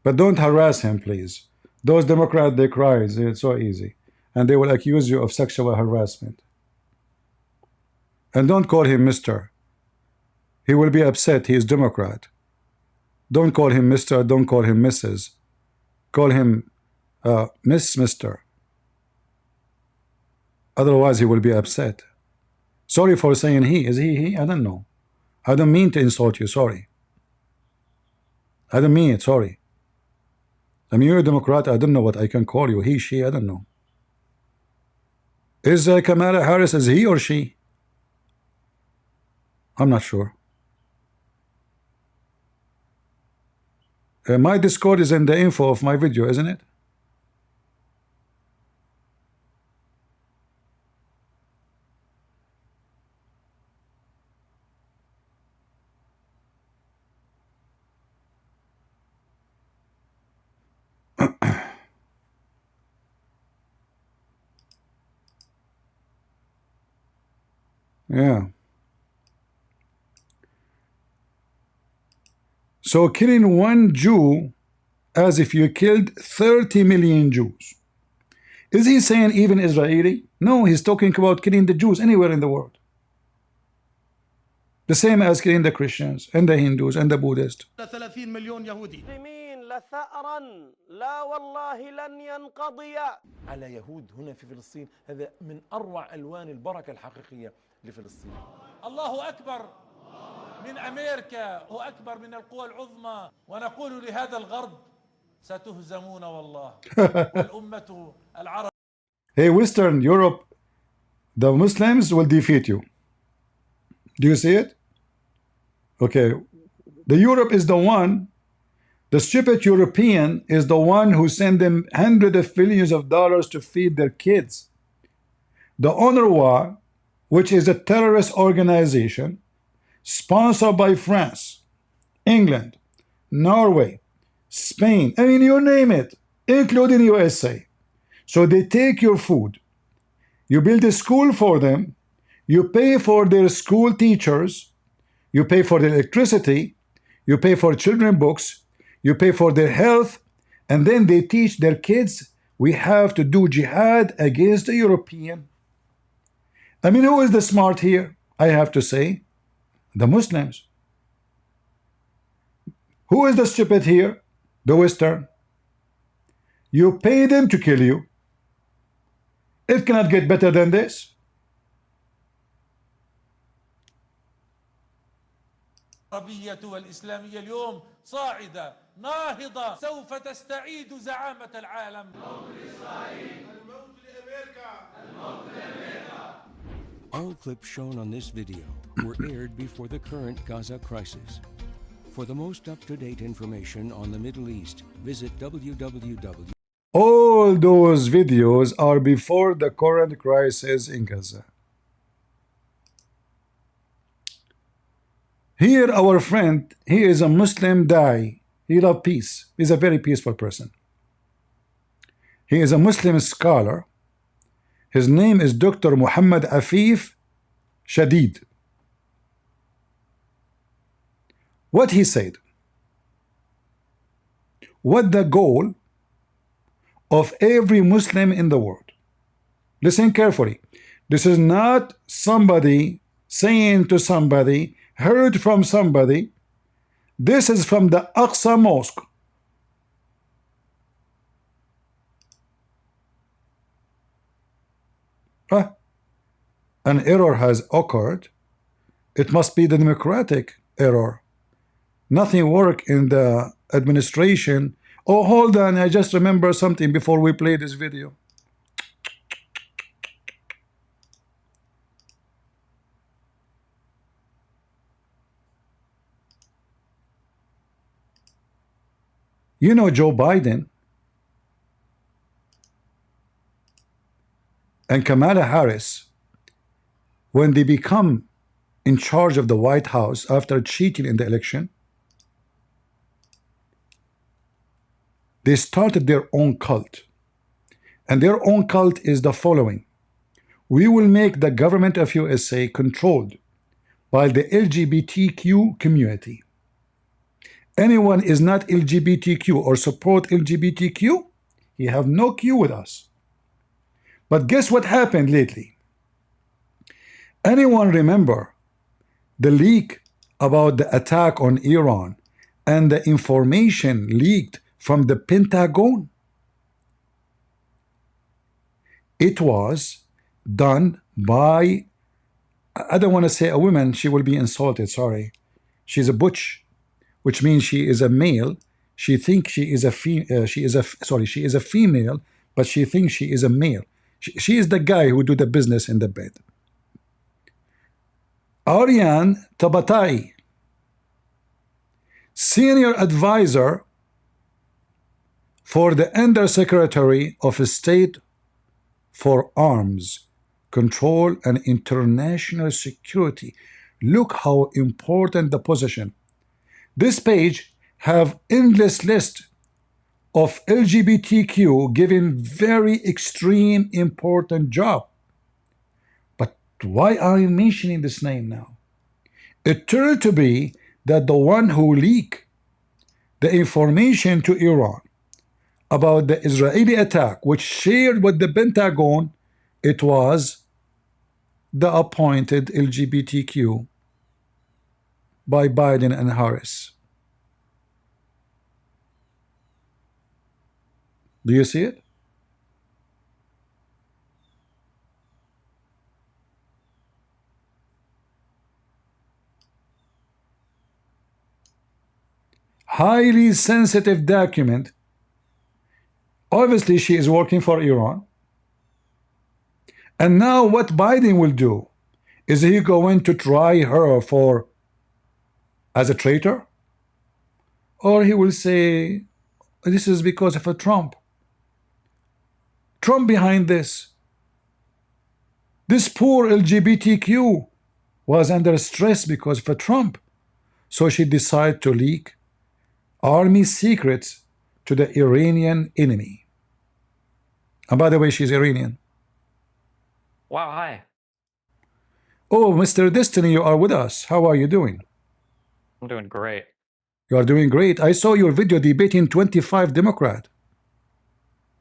But don't harass him, please. Those Democrats, they cry. It's so easy. And they will accuse you of sexual harassment. And don't call him Mr. He will be upset. He is Democrat. Don't call him Mr. Don't call him Mrs. Call him Miss Mr. Otherwise, he will be upset. Sorry for saying he. Is he? I don't know. I don't mean to insult you. Sorry. I don't mean it. Sorry. I mean, you're a Democrat. I don't know what I can call you. He, she, I don't know. Is Kamala Harris, is he or she? I'm not sure. My Discord is in the info of my video, isn't it? Yeah. So killing one Jew as if you killed 30 million Jews. Is he saying even Israeli? No, he's talking about killing the Jews anywhere in the world. The same as killing the Christians and the Hindus and the Buddhists. 30 مليون يهودي لثأرا لا والله لن ينقضي على يهود هنا في فلسطين. هذا من أروع ألوان البركة الحقيقية لفلسطين. الله أكبر من أمريكا وأكبر من القوى العظمى ونقول لهذا الغرب ستهزمون والله والأمة العرب. Hey, Western Europe, the Muslims will defeat you. Do you see it? Okay, the Europe is the one, the stupid European is the one who sent them hundreds of billions of dollars to feed their kids. The UNRWA, which is a terrorist organization sponsored by France, England, Norway, Spain, I mean, you name it, including USA. So they take your food, you build a school for them, you pay for their school teachers, you pay for the electricity, you pay for children books, you pay for their health, and then they teach their kids, we have to do jihad against the European. I mean, who is the smart here? I have to say, the Muslims. Who is the stupid here? The Western. You pay them to kill you. It cannot get better than this. العربية والإسلامية اليوم صاعدة ناهضة سوف تستعيد زعامة العالم. الموت لإسرائيل، الموت لأمريكا، الموت لأمريكا. All clips shown on this video were aired before the current Gaza crisis. For the most up-to-date information on the Middle East, visit www. All those videos are before the current crisis in Gaza. Here, our friend, he is a Muslim Dai. He loves peace. He's a very peaceful person. He is a Muslim scholar. His name is Dr. Muhammad Afif Shadid. What he said? What the goal of every Muslim in the world? Listen carefully. This is not somebody saying to somebody, heard from somebody. This is from the Aqsa Mosque. An error has occurred. It must be the democratic error. Nothing work in the administration. Oh, hold on, I just remember something before we play this video. You know Joe Biden and Kamala Harris, when they become in charge of the White House after cheating in the election, They started their own cult. And their own cult is the following. We will make the government of USA controlled by the LGBTQ community. Anyone is not LGBTQ or support LGBTQ, he have no Q with us. But guess what happened lately? Anyone remember the leak about the attack on Iran and the information leaked from the Pentagon? It was done by, I don't want to say a woman, she will be insulted, sorry. She's a butch, which means she is a male. She thinks she is a female, but she thinks she is a male. She is the guy who do the business in the bed. Aryan Tabatai, senior advisor for the Undersecretary of State for Arms Control and International Security. Look how important the position. This page have endless list of LGBTQ given very extreme important job. But why are you mentioning this name now? It turned to be that the one who leaked the information to Iran about the Israeli attack, which shared with the Pentagon, it was the appointed LGBTQ by Biden and Harris. Do you see it? Highly sensitive document. Obviously, she is working for Iran. And now what Biden will do? Is he going to try her for as a traitor? Or he will say, this is because of a Trump. Trump behind this. This poor LGBTQ was under stress because of a Trump. So she decided to leak army secrets to the Iranian enemy. And by the way, she's Iranian. Wow, hi. Oh, Mr. Destiny, you are with us. How are you doing? I'm doing great. You are doing great. I saw your video debating 25 Democrat.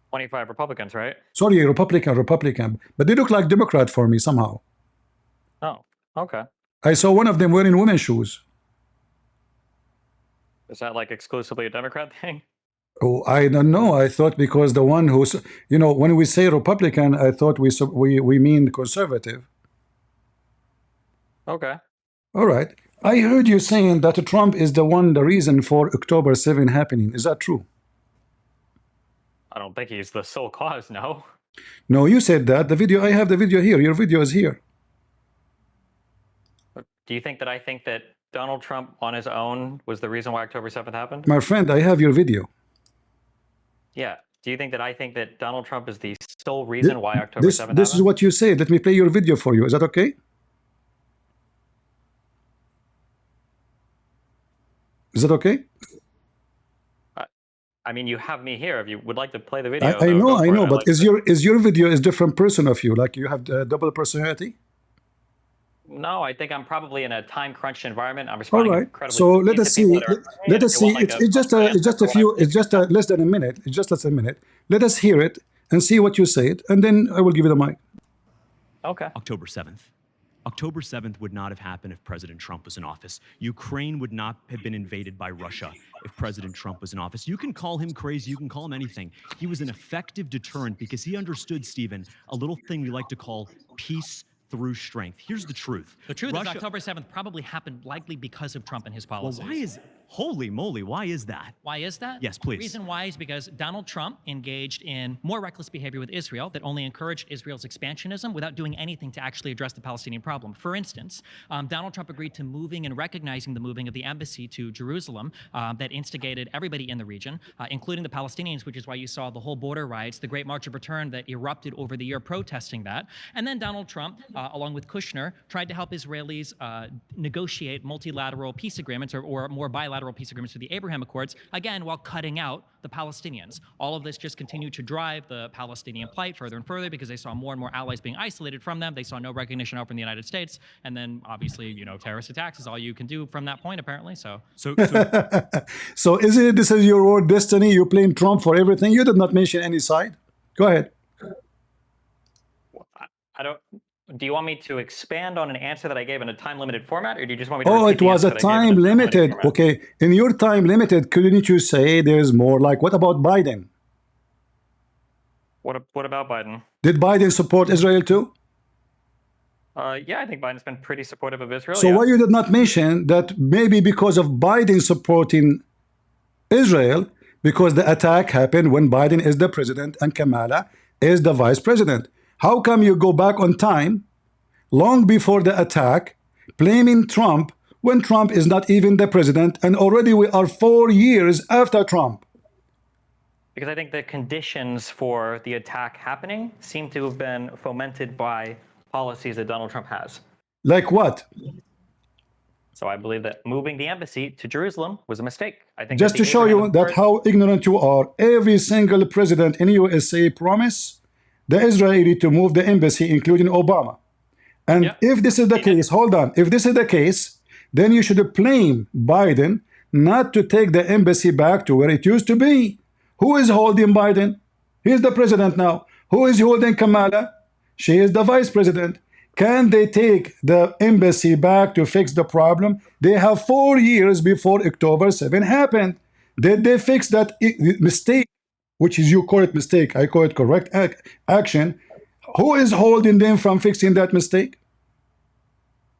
25 Republicans, right? Sorry, Republican. But they look like Democrat for me somehow. Oh, okay. I saw one of them wearing women's shoes. Is that like exclusively a Democrat thing? Oh, I don't know. I thought because the one who's, you know, when we say Republican, I thought we mean conservative. Okay. All right. I heard you saying that Trump is the reason for October 7 happening. Is that true? I don't think he's the sole cause, no. No, you said that. The video, I have the video here. Your video is here. Do you think that I think that Donald Trump on his own was the reason why October 7th happened? My friend, I have your video. Yeah. Do you think that I think that Donald Trump is the sole reason why October 7th happened? This is what you said. Let me play your video for you. Is that okay? Is that okay? I mean, you have me here. If you would like to play the video, I know, but is your video is different person of you? Like you have double personality? No, I think I'm probably in a time crunched environment. I'm responding incredibly. So let us see. Let us see. It's just less than a minute. It's just less than a minute. Let us hear it and see what you said, and then I will give you the mic. Okay. October 7th. October 7th would not have happened if President Trump was in office. Ukraine would not have been invaded by Russia if President Trump was in office. You can call him crazy, you can call him anything. He was an effective deterrent because he understood, Stephen, a little thing we like to call peace through strength. Here's the truth. The truth is October 7th probably happened likely because of Trump and his policies. Well, why is, holy moly, why is that? Why is that? Yes, please. The reason why is because Donald Trump engaged in more reckless behavior with Israel that only encouraged Israel's expansionism without doing anything to actually address the Palestinian problem. For instance, Donald Trump agreed to moving and recognizing the moving of the embassy to Jerusalem that instigated everybody in the region, including the Palestinians, which is why you saw the whole border riots, the Great March of Return that erupted over the year protesting that. And then Donald Trump, along with Kushner, tried to help Israelis negotiate multilateral peace agreements or more bilateral unilateral peace agreements to the Abraham Accords, again, while cutting out the Palestinians. All of this just continued to drive the Palestinian plight further and further because they saw more and more allies being isolated from them. They saw no recognition out from the United States. And then obviously, you know, terrorist attacks is all you can do from that point, apparently. So So isn't it, this is your own destiny? You blame Trump for everything. You did not mention any side. Go ahead. I don't. Do you want me to expand on an answer that I gave in a time-limited format, or do you just want me to? Oh, repeat it the was answer a that I gave in time-limited. format? Okay, in your time-limited, couldn't you say there's more? Like, what about Biden? What about Biden? Did Biden support Israel too? Yeah, I think Biden's been pretty supportive of Israel. So yeah. why you did not mention that maybe because of Biden supporting Israel, because the attack happened when Biden is the president and Kamala is the vice president? How come you go back on time, long before the attack, blaming Trump when Trump is not even the president, and already we are 4 years after Trump? Because I think the conditions for the attack happening seem to have been fomented by policies that Donald Trump has. Like what? So I believe that moving the embassy to Jerusalem was a mistake. I think Just to show you that how ignorant you are, every single president in USA promised the Israeli to move the embassy, including Obama. And if this is the case, hold on, if this is the case, then you should blame Biden not to take the embassy back to where it used to be. Who is holding Biden? He's the president now. Who is holding Kamala? She is the vice president. Can they take the embassy back to fix the problem? They have 4 years before October 7 happened. Did they fix that mistake? Which is, you call it mistake, I call it correct action. Who is holding them from fixing that mistake?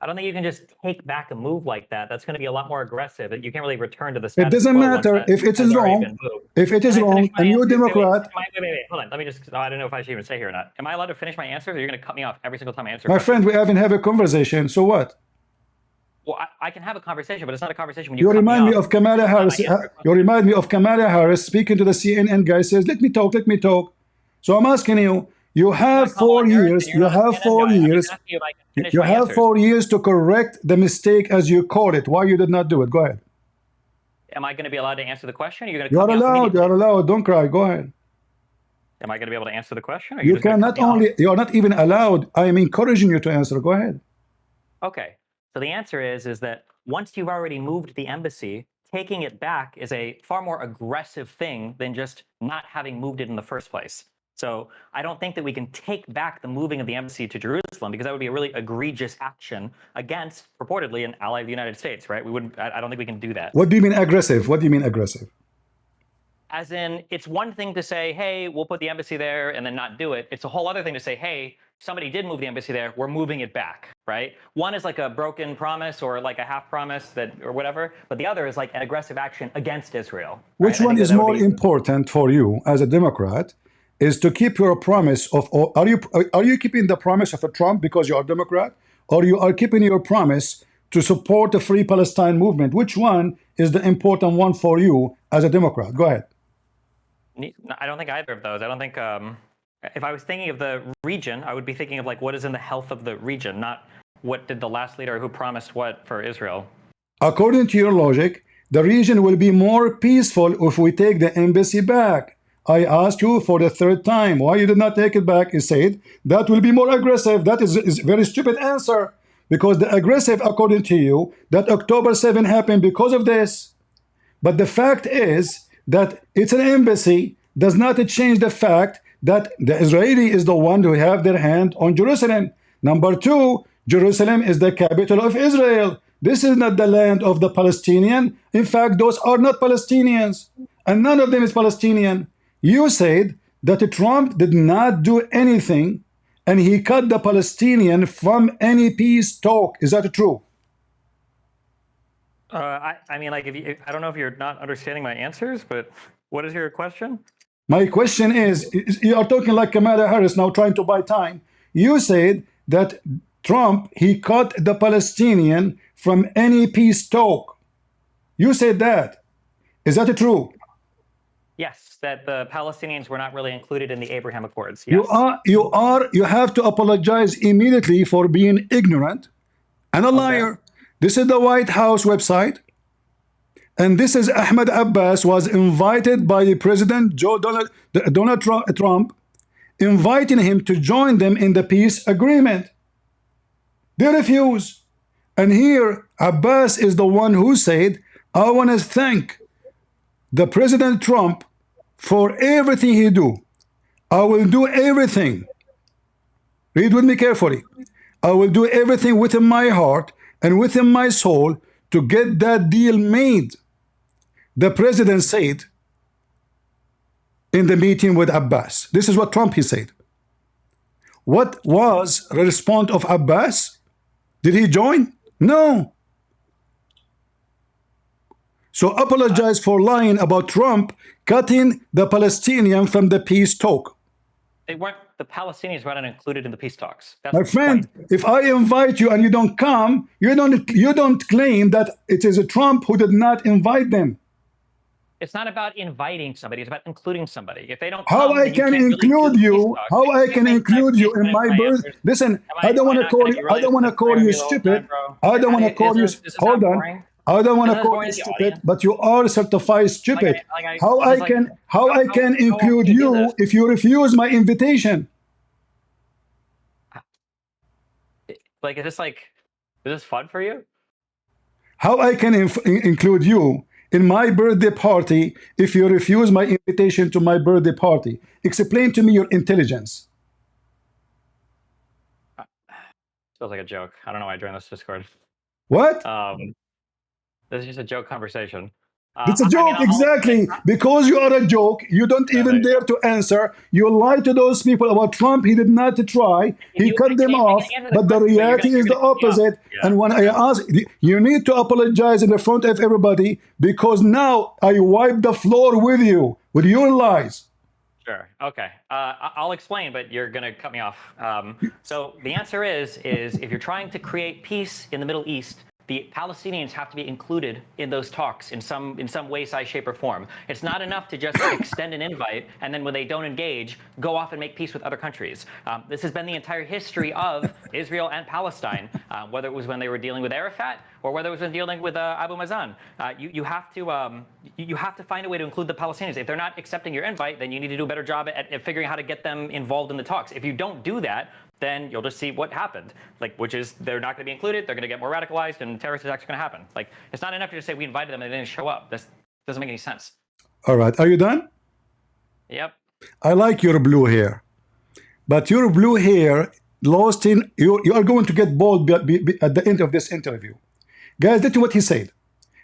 I don't think you can just take back a move like that. That's going to be a lot more aggressive. You can't really return to the status It doesn't quo matter once if it is wrong. If it is wrong, and you're a Democrat. Wait, hold on. Let me just. I don't know if I should even stay here or not. Am I allowed to finish my answer, or you're going to cut me off every single time I answer? My friend, we haven't had a conversation. So what? Well, I can have a conversation, but it's not a conversation when You cut remind me off. of Kamala Harris. You remind me of Kamala Harris speaking to the CNN guy, says, "Let me talk, let me talk." So I'm asking you. You have 4 years. You have 4 years. You have 4 years to correct the mistake as you call it. Why you did not do it? Go ahead. Am I going to be allowed to answer the question? Or you're going to You cut are me off allowed. You immediately? are allowed. Don't cry. Go ahead. Am I going to be able to answer the question? Or You just gonna can cut not me off? only. You are not even allowed. I am encouraging you to answer. Go ahead. Okay. So the answer is that once you've already moved the embassy, taking it back is a far more aggressive thing than just not having moved it in the first place. So I don't think that we can take back the moving of the embassy to Jerusalem, because that would be a really egregious action against purportedly an ally of the United States, right? We wouldn't. I don't think we can do that. What do you mean aggressive? What do you mean aggressive? As in, it's one thing to say, hey, we'll put the embassy there and then not do it. It's a whole other thing to say, hey, somebody did move the embassy there, we're moving it back, right? One is like a broken promise or like a half promise that or whatever, but the other is like an aggressive action against Israel. Which one is more important for you as a Democrat? Is to keep your promise of, or are you keeping the promise of a Trump because you are Democrat, or you are keeping your promise to support the Free Palestine movement? Which one is the important one for you as a Democrat? Go ahead. I don't think either of those. I don't think if I was thinking of the region, I would be thinking of like what is in the health of the region, not what did the last leader who promised what for Israel. According to your logic, the region will be more peaceful if we take the embassy back. I asked you for the third time why you did not take it back. You said that will be more aggressive. That is a very stupid answer, because the aggressive, according to you, that October 7 happened because of this. But the fact is that it's an embassy does not change the fact that the Israeli is the one who have their hand on Jerusalem. Number two, Jerusalem is the capital of Israel. This is not the land of the Palestinian. In fact, those are not Palestinians, and none of them is Palestinian. You said that Trump did not do anything and he cut the Palestinian from any peace talk. Is that true? I mean, like, I don't know if you're not understanding my answers, but what is your question? My question is, you are talking like Kamala Harris now trying to buy time. You said that Trump, he cut the Palestinian from any peace talk. You said that. Is that true? Yes, that the Palestinians were not really included in the Abraham Accords. Yes. You have to apologize immediately for being ignorant and a liar. This is the White House website. And this is Ahmed Abbas was invited by President Donald Trump, inviting him to join them in the peace agreement. They refuse. And here Abbas is the one who said, I want to thank the President Trump for everything he do. I will do everything. Read with me carefully. I will do everything within my heart and within my soul to get that deal made. The president said in the meeting with Abbas. This is what Trump he said. What was the response of Abbas? Did he join? No. So apologize for lying about Trump cutting the Palestinian from the peace talk. They weren't, the Palestinians weren't included in the peace talks. That's my friend, if I invite you and you don't come, you don't claim that it is a Trump who did not invite them. It's not about inviting somebody, it's about including somebody. If they don't how come, I can include you, how I can include you in my birth. Listen, I don't want to call you, I don't want to call you stupid. I don't want to call you, hold on. I don't want to call you stupid, but you are certified stupid. How I can include you if you refuse my invitation? Like, is this fun for you? How I can include you in my birthday party if you refuse my invitation to my birthday party? Explain to me your intelligence. Feels like a joke. I don't know why I joined this Discord. What? This is just a joke conversation. It's a joke, exactly. Because you are a joke, you don't even dare to answer. You lie to those people about Trump. He did not try. He cut them off. But the reality is the opposite. And when I ask, you need to apologize in the front of everybody because now I wipe the floor with you, with your lies. Sure. Okay. I'll explain, but you're going to cut me off. So the answer is if you're trying to create peace in the Middle East, the Palestinians have to be included in those talks in some way, size, shape, or form. It's not enough to just extend an invite and then when they don't engage, go off and make peace with other countries. This has been the entire history of Israel and Palestine, whether it was when they were dealing with Arafat or whether it was when dealing with Abu Mazen. You have to find a way to include the Palestinians. If they're not accepting your invite, then you need to do a better job at figuring out how to get them involved in the talks. If you don't do that, then you'll just see what happened, which is they're not going to be included, they're going to get more radicalized, and terrorist attacks are going to happen. It's not enough to just say we invited them and they didn't show up. This doesn't make any sense. All right, are you done? Yep. I like your blue hair, but your blue hair lost in, you are going to get bald at the end of this interview. Guys, listen to what he said.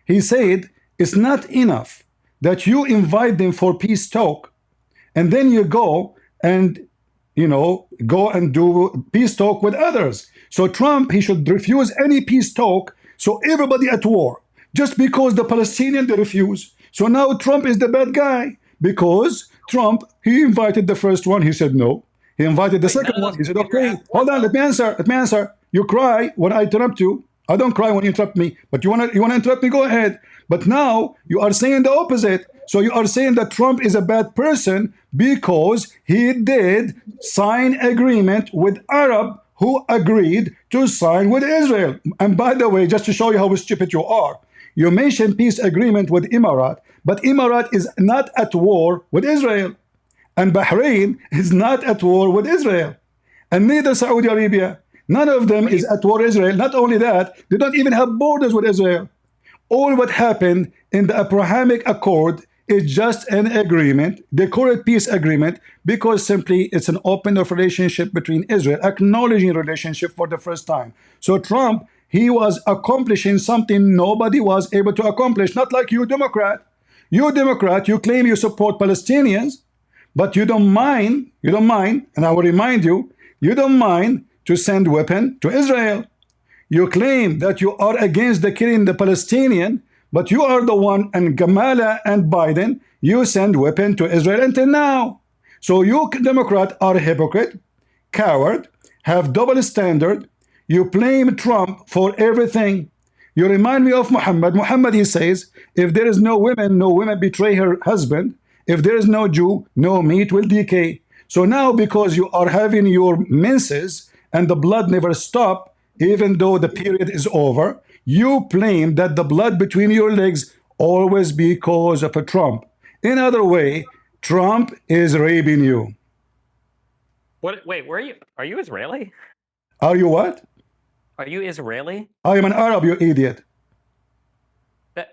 He said, it's not enough that you invite them for peace talk, and then you go and go and do peace talk with others. So Trump, he should refuse any peace talk. So everybody at war, just because the Palestinians, they refuse. So now Trump is the bad guy because Trump, he invited the first one. He said no. He invited the second one. He said, okay, hold on, let me answer. You cry when I interrupt you. I don't cry when you interrupt me, but you want to interrupt me, go ahead. But now you are saying the opposite. So you are saying that Trump is a bad person because he did sign agreement with Arab who agreed to sign with Israel. And by the way, just to show you how stupid you are, you mentioned peace agreement with Emirat, but Emirat is not at war with Israel. And Bahrain is not at war with Israel. And neither Saudi Arabia. None of them is at war with Israel. Not only that, they don't even have borders with Israel. All what happened in the Abrahamic Accord is just an agreement. They call it peace agreement because simply it's an open of relationship between Israel, acknowledging relationship for the first time. So Trump, he was accomplishing something nobody was able to accomplish, not like you Democrat. You Democrat, you claim you support Palestinians, but you don't mind, and I will remind you, you don't mind to send weapon to Israel. You claim that you are against the killing the Palestinian, but you are the one, and Kamala and Biden, you send weapon to Israel until now. So you Democrat are a hypocrite, coward, have double standard. You blame Trump for everything. You remind me of Mohammed. Mohammed, he says, if there is no women betray her husband. If there is no Jew, no meat will decay. So now because you are having your menses and the blood never stop, even though the period is over, you claim that the blood between your legs always because of a Trump. In other way, Trump is raping you. What? Wait, where are you? Are you Israeli? Are you what? Are you Israeli? I am an Arab, you idiot.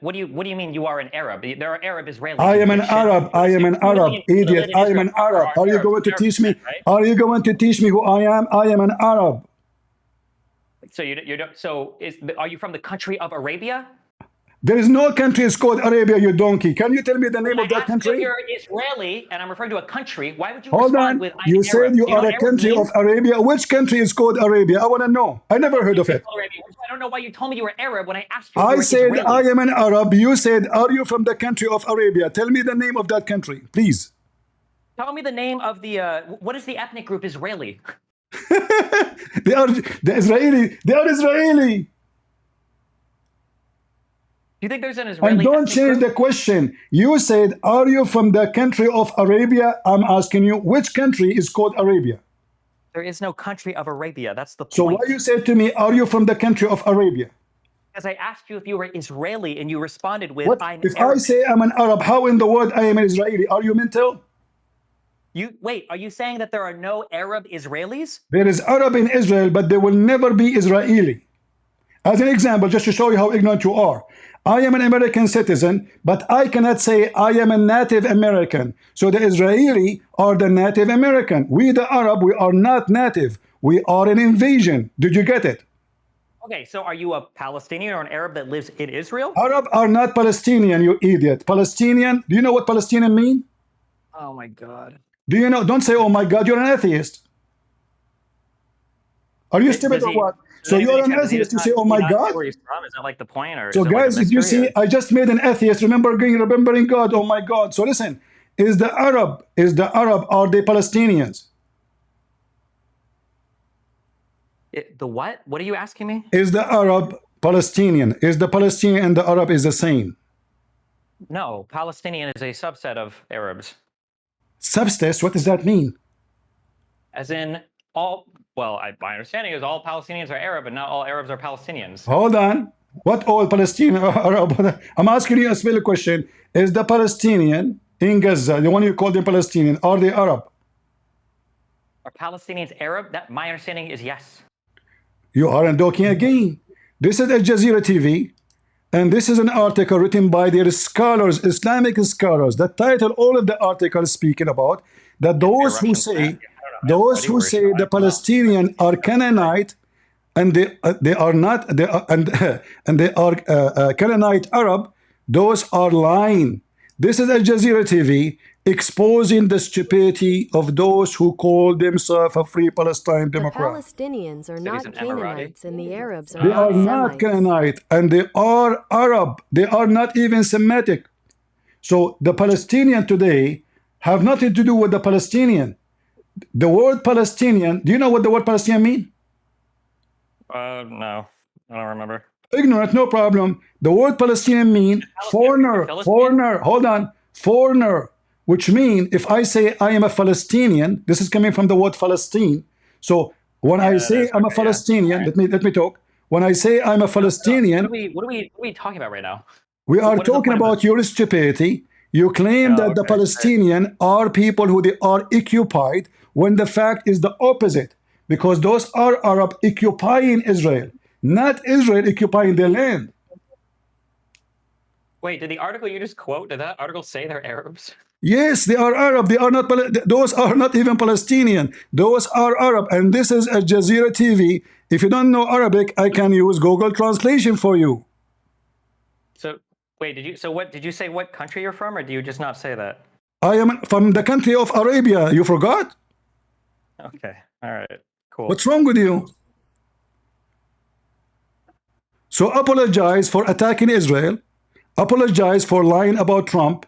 What do you mean you are an Arab? There are Arab Israelis. I am an Arab. I am an Arab, idiot. I am an Arab. Are you going to teach me? Are you going to teach me who I am? I am an Arab. So you don't. So are you from the country of Arabia? There is no country is called Arabia, you donkey. Can you tell me the name of that country? You're Israeli, and I'm referring to a country. Why would you Hold respond on. with I'm You Arab? said you are a Arab country means? of Arabia. Which country is called Arabia? I want to know. I never heard of it. Arabia. I don't know why you told me you were Arab when I asked you. If you I were said Israeli. I am an Arab. You said, are you from the country of Arabia? Tell me the name of that country, please. Tell me the name of the. What is the ethnic group Israeli? They are the Israeli. They are Israeli. Do you think there's an Israeli? And don't change the question. You said, are you from the country of Arabia? I'm asking you, which country is called Arabia? There is no country of Arabia. That's the point. So why you said to me, are you from the country of Arabia? Because I asked you if you were Israeli, and you responded with, What? "I'm If Arab." I say I'm an Arab, how in the world I am an Israeli? Are you mental? You wait. Are you saying that there are no Arab Israelis? There is Arab in Israel, but there will never be Israeli. As an example, just to show you how ignorant you are, I am an American citizen, but I cannot say I am a Native American. So the Israeli are the Native American. We, the Arab, we are not native. We are an invasion. Did you get it? Okay, so are you a Palestinian or an Arab that lives in Israel? Arab are not Palestinian, you idiot. Palestinian, do you know what Palestinian mean? Oh my God. Do you know? Don't say, oh my God, you're an atheist. Are you stupid or what? So you're an atheist, you say, oh my God? Where he's from? Is that like the point? Or So guys, if you see, I just made an atheist, remembering God, oh my God. So listen, is the Arab, are they Palestinians? The what? What are you asking me? Is the Arab Palestinian? Is the Palestinian and the Arab is the same? No, Palestinian is a subset of Arabs. Subset, what does that mean? As in all, well, my understanding is all Palestinians are Arab, but not all Arabs are Palestinians. Hold on. What all Palestinian Arab? I'm asking you a simple question. Is the Palestinian in Gaza, the one you call them Palestinian, are they Arab? Are Palestinians Arab? That my understanding is yes. You aren't talking again. This is Al Jazeera TV, and this is an article written by their scholars, Islamic scholars. The title, all of the articles speaking about that those who say, the Palestinians are Canaanite, and they are not, and they are Canaanite Arab. Those are lying. This is Al Jazeera TV exposing the stupidity of those who call themselves a free Palestine Democrat. The Palestinians are not Canaanites and the Arabs are They not are not Semites. Canaanite and they are Arab. They are not even Semitic. So the Palestinian today have nothing to do with the Palestinian. The word Palestinian, do you know what the word Palestinian mean? No, I don't remember. Ignorant, no problem. The word Palestinian mean foreigner, hold on, foreigner, which mean if I say I am a Palestinian, this is coming from the word Palestine. So when I say I'm a Palestinian, let me talk. When I say I'm a Palestinian, What are we talking about right now? we are talking about your stupidity. You claim that the Palestinian are people who they are occupied, when the fact is the opposite, because those are Arab occupying Israel, not Israel occupying their land. Wait, did the article you just quote, did that article say they're Arabs? Yes, they are Arab. They are not. Those are not even Palestinian. Those are Arab, and this is Al Jazeera TV. If you don't know Arabic, I can use Google Translation for you. So wait, did you say what country you're from, or do you just not say that? I am from the country of Arabia. You forgot? Okay, all right, cool. What's wrong with you? So apologize for attacking Israel. Apologize for lying about Trump.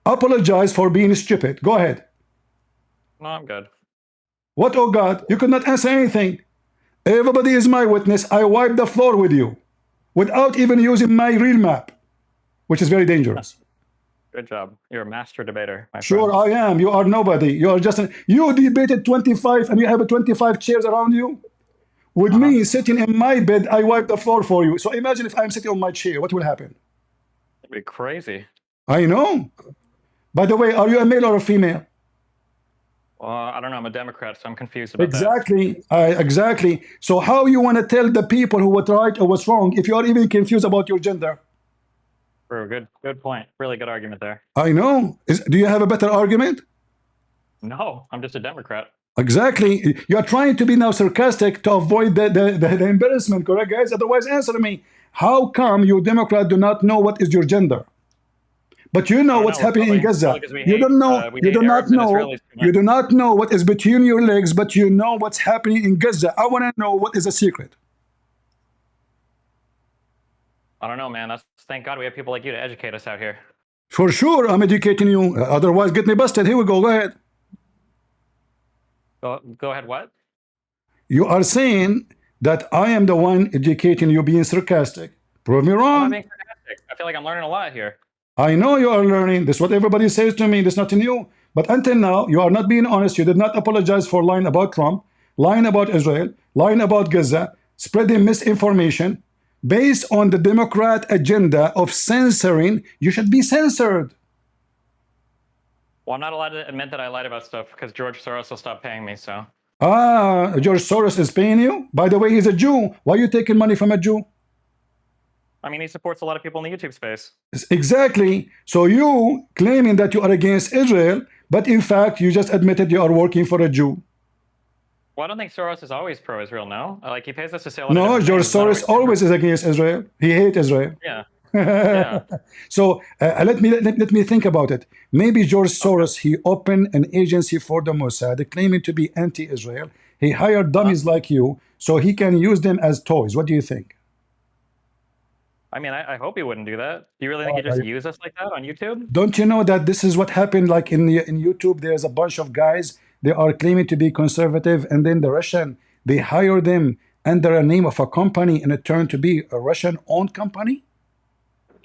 Apologize for being stupid. Go ahead. No, I'm good. What, oh God? You could not answer anything. Everybody is my witness. I wiped the floor with you without even using my real map, which is very dangerous. Good job. You're a master debater, my Sure, friend. I am. You are nobody. You are just you debated 25 and you have 25 chairs around you. With me sitting in my bed, I wipe the floor for you. So imagine if I'm sitting on my chair, what will happen? Be crazy. I know. By the way, are you a male or a female? Well, I don't know. I'm a Democrat, so I'm confused about Exactly. Exactly. So how you want to tell the people who were right or what's wrong if you are even confused about your gender? that. Good point. Really good argument there. I know. Do you have a better argument? No, I'm just a Democrat. Exactly. You are trying to be now sarcastic to avoid the embarrassment, correct, guys? Otherwise, answer me. How come you Democrat do not know what is your gender? But you know what's happening in Gaza. You don't know. You do not know. You do not know what is between your legs, but you know what's happening in Gaza. I want to know what is the secret. I don't know, man. Thank God we have people like you to educate us out here. For sure, I'm educating you. Otherwise, get me busted. Here we go. Go ahead. Go ahead. What? You are saying that I am the one educating you, being sarcastic. Prove me wrong. I'm not being sarcastic. I feel like I'm learning a lot here. I know you are learning. This is what everybody says to me. This is nothing new. But until now, you are not being honest. You did not apologize for lying about Trump, lying about Israel, lying about Gaza, spreading misinformation. Based on the Democrat agenda of censoring, you should be censored. Well, I'm not allowed to admit that I lied about stuff because George Soros will stop paying me, so. George Soros is paying you? By the way, he's a Jew. Why are you taking money from a Jew? I mean, he supports a lot of people in the YouTube space. Exactly. So you claiming that you are against Israel, but in fact, you just admitted you are working for a Jew. Well, I don't think Soros is always pro-Israel, no? Like, he pays us to say a lot No, of George Soros always is against Israel. He hates Israel. Yeah. Yeah. So let me think about it. Maybe George Soros, he opened an agency for the Mossad claiming to be anti-Israel. He hired dummies like you so he can use them as toys. What do you think? I mean, I hope he wouldn't do that. Do you really think he'd just use us like that on YouTube? Don't you know that this is what happened? Like in YouTube, there's a bunch of guys, they are claiming to be conservative, and then the Russian, they hire them under a name of a company, and it turned to be a Russian-owned company.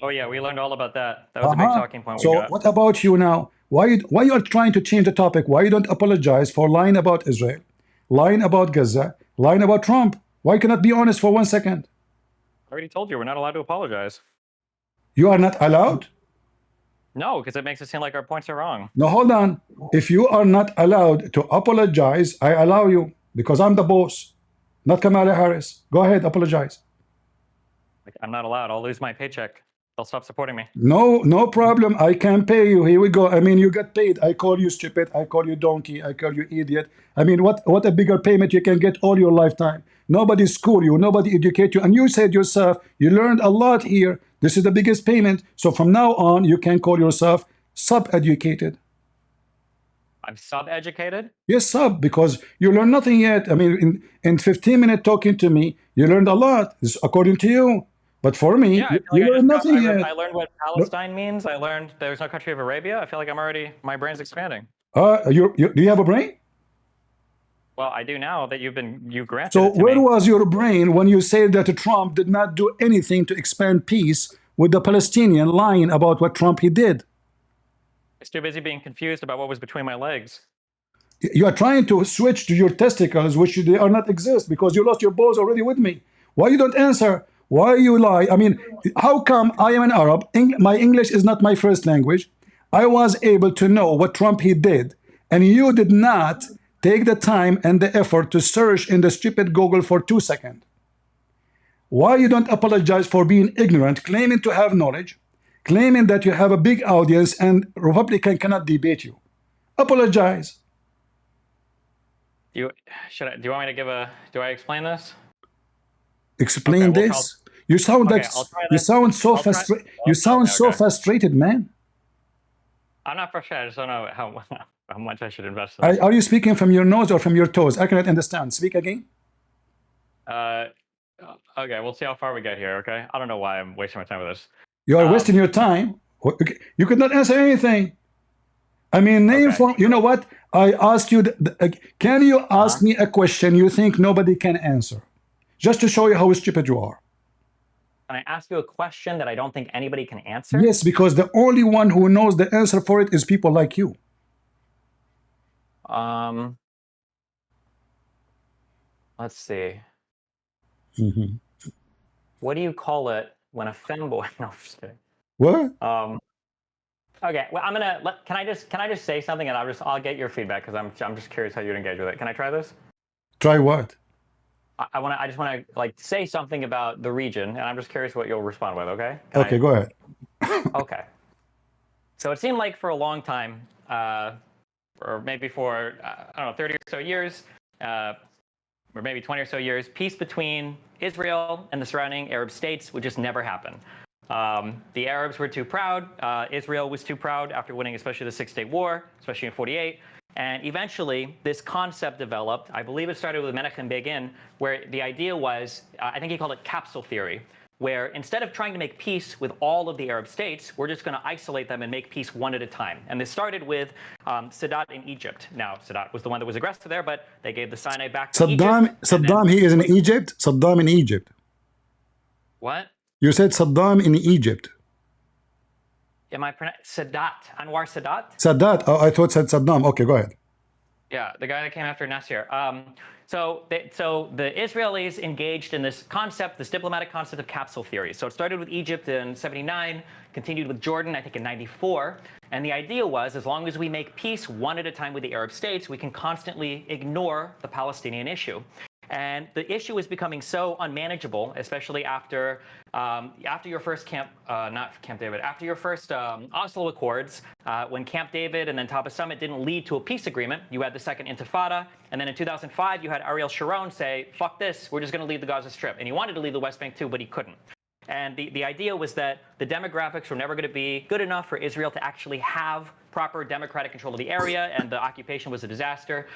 Oh yeah, we learned all about that. That was a big talking point. So what about you now? Why you are trying to change the topic? Why you don't apologize for lying about Israel, lying about Gaza, lying about Trump? Why cannot be honest for 1 second? I already told you we're not allowed to apologize. You are not allowed? No, because it makes it seem like our points are wrong. No, hold on. If you are not allowed to apologize, I allow you because I'm the boss, not Kamala Harris. Go ahead, apologize. I'm not allowed. I'll lose my paycheck. They'll stop supporting me. No problem. I can pay you. Here we go. I mean, you get paid. I call you stupid. I call you donkey. I call you idiot. I mean, what a bigger payment you can get all your lifetime. Nobody school you. Nobody educate you. And you said yourself, you learned a lot here. This is the biggest payment. So from now on, you can call yourself sub-educated. I'm sub-educated? Yes, sub, because you learned nothing yet. I mean, in 15 minutes talking to me, you learned a lot, according to you. But for me, yeah, you learned nothing yet. I learned what Palestine means. I learned there's no country of Arabia. I feel like my brain's expanding. Do you have a brain? Well, I do now that you've granted So it to where me. was your brain when you said that Trump did not do anything to expand peace with the Palestinian, lying about what Trump he did? I was too busy being confused about what was between my legs. You are trying to switch to your testicles, which they are not exist because you lost your balls already with me. Why you don't answer? Why you lie? I mean, how come I am an Arab? My English is not my first language. I was able to know what Trump he did, and you did not take the time and the effort to search in the stupid Google for 2 seconds. Why you don't apologize for being ignorant, claiming to have knowledge, claiming that you have a big audience and Republican cannot debate you? Apologize. Do you want me to do I explain this? Explain this. You sound like you sound so frustrated. You sound so frustrated, man. I'm not frustrated. I just don't know how much I should invest in this. Are you speaking from your nose or from your toes? I cannot understand. Speak again. Okay, we'll see how far we get here. Okay, I don't know why I'm wasting my time with this. You are wasting your time. You could not answer anything. I mean, you know what? I asked you. Can you ask me a question you think nobody can answer? Just to show you how stupid you are. Can I ask you a question that I don't think anybody can answer? Yes, because the only one who knows the answer for it is people like you. Let's see. What do you call it when a femboy? No, I'm just kidding. What? Okay, well, can I just say something, and I'll get your feedback because I'm just curious how you'd engage with it. Can I try this? Try what? I just want to like say something about the region, and I'm just curious what you'll respond with. Okay? Okay, go ahead. Okay. So it seemed like for a long time, or maybe for I don't know, 30 or so years, or maybe 20 or so years, peace between Israel and the surrounding Arab states would just never happen. The Arabs were too proud. Israel was too proud after winning, especially the Six-Day War, especially in '48. And eventually, this concept developed. I believe it started with Menk and Begin, where the idea was, I think he called it capsule theory, where instead of trying to make peace with all of the Arab states, we're just going to isolate them and make peace one at a time. And this started with Sadat in Egypt. Now, Sadat was the one that was aggressive there, but they gave the Sinai back to Egypt. Saddam, he is in Egypt. Saddam in Egypt. What? You said Saddam in Egypt. Am I pronouncing Sadat? Anwar Sadat? Sadat. Oh, I thought said Saddam. Okay, go ahead. Yeah, the guy that came after Nasser. So the Israelis engaged in this concept, this diplomatic concept of capsule theory. So it started with Egypt in '79, continued with Jordan, I think in '94. And the idea was, as long as we make peace one at a time with the Arab states, we can constantly ignore the Palestinian issue. And the issue is becoming so unmanageable, especially after your first after your first Oslo Accords, when Camp David and then Taba Summit didn't lead to a peace agreement. You had the second Intifada, and then in 2005 you had Ariel Sharon say, "Fuck this, we're just going to leave the Gaza Strip," and he wanted to leave the West Bank too, but he couldn't. And the idea was that the demographics were never going to be good enough for Israel to actually have proper democratic control of the area, and the occupation was a disaster.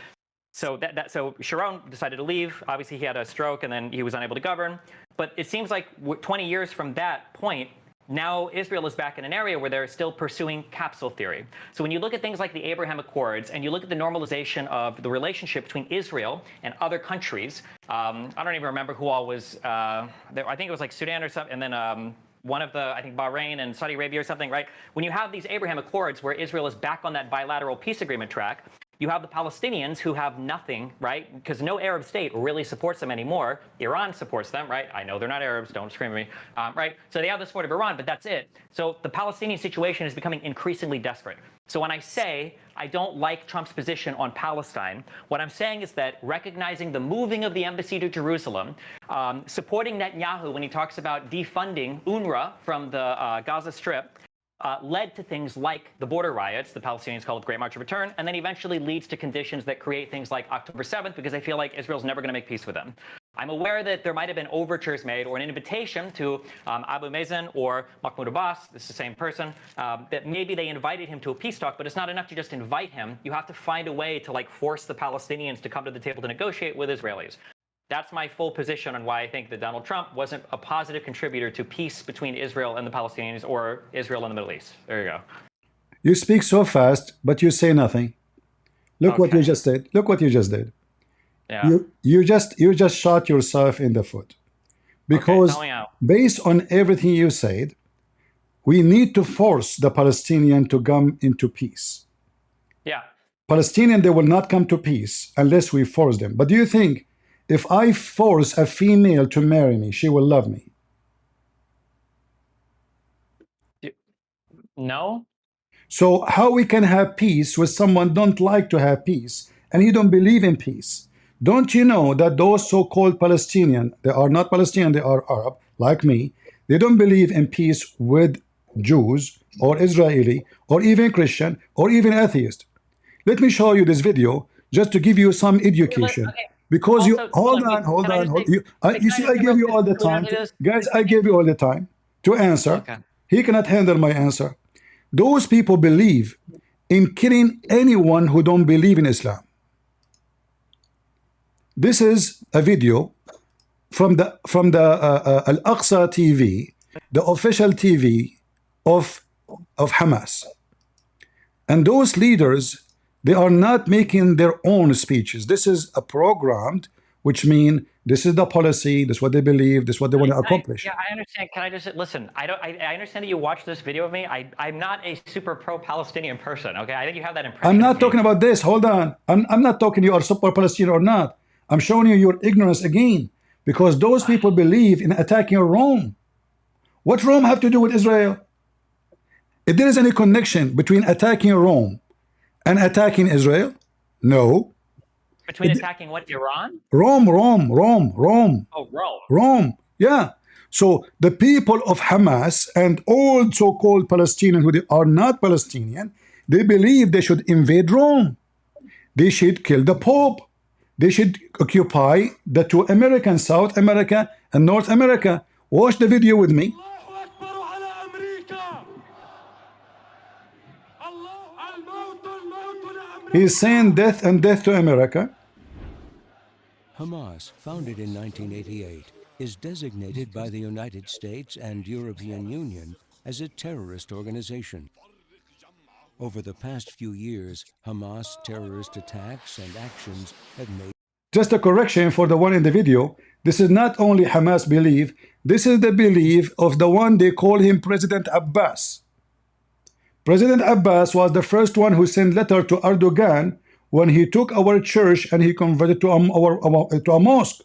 So so Sharon decided to leave. Obviously, he had a stroke, and then he was unable to govern. But it seems like 20 years from that point, now Israel is back in an area where they're still pursuing capsule theory. So when you look at things like the Abraham Accords, and you look at the normalization of the relationship between Israel and other countries, I don't even remember who all was there. I think it was like Sudan or something, and then one of the, I think Bahrain and Saudi Arabia or something, right? When you have these Abraham Accords where Israel is back on that bilateral peace agreement track, you have the Palestinians who have nothing, right? Because no Arab state really supports them anymore. Iran supports them, right? I know they're not Arabs, don't scream at me, right? So they have the support of Iran, but that's it. So the Palestinian situation is becoming increasingly desperate. So when I say I don't like Trump's position on Palestine, what I'm saying is that recognizing the moving of the embassy to Jerusalem, supporting Netanyahu when he talks about defunding UNRWA from the Gaza Strip, led to things like the border riots, the Palestinians call it the Great March of Return, and then eventually leads to conditions that create things like October 7th because they feel like Israel's never going to make peace with them. I'm aware that there might have been overtures made or an invitation to Abu Mazen or Mahmoud Abbas, this is the same person, that maybe they invited him to a peace talk, but it's not enough to just invite him. You have to find a way to like force the Palestinians to come to the table to negotiate with Israelis. That's my full position on why I think that Donald Trump wasn't a positive contributor to peace between Israel and the Palestinians or Israel and the Middle East. There you go. You speak so fast, but you say nothing. Look what you just did. Look what you just did. Yeah. You just shot yourself in the foot. Because based on everything you said, we need to force the Palestinian to come into peace. Yeah. Palestinian, they will not come to peace unless we force them. But do you think if I force a female to marry me, she will love me? No. So how we can have peace with someone don't like to have peace and you don't believe in peace? Don't you know that those so-called Palestinian, they are not Palestinian, they are Arab, like me, they don't believe in peace with Jews or Israeli or even Christian or even atheist. Let me show you this video just to give you some education. Okay. Because also, you hold on. You see, I give you all the time, guys. I gave you all the time to answer. Okay. He cannot handle my answer. Those people believe in killing anyone who don't believe in Islam. This is a video from the Al-Aqsa TV, the official TV of Hamas, and those leaders. They are not making their own speeches. This is a programmed, which means this is the policy, this is what they believe, this is what they want to accomplish. Yeah, I understand. Can I just listen? I understand that you watched this video of me. I'm not a super pro-Palestinian person. Okay, I think you have that impression. I'm not talking about this. Hold on. I'm not talking you are super Palestinian or not. I'm showing you your ignorance again, because those people believe in attacking Rome. What Rome have to do with Israel? If there is any connection between attacking Rome and attacking Israel, no. Between attacking what, Iran? Rome. Oh, Rome. Rome, yeah. So the people of Hamas and all so-called Palestinians who are not Palestinian, they believe they should invade Rome. They should kill the Pope. They should occupy the two Americans, South America and North America. Watch the video with me. He's saying death and death to America. Hamas, founded in 1988, is designated by the United States and European Union as a terrorist organization. Over the past few years, Hamas terrorist attacks and actions have made... Just a correction for the one in the video. This is not only Hamas belief, this is the belief of the one they call him President Abbas. President Abbas was the first one who sent letter to Erdogan when he took our church and he converted to a mosque.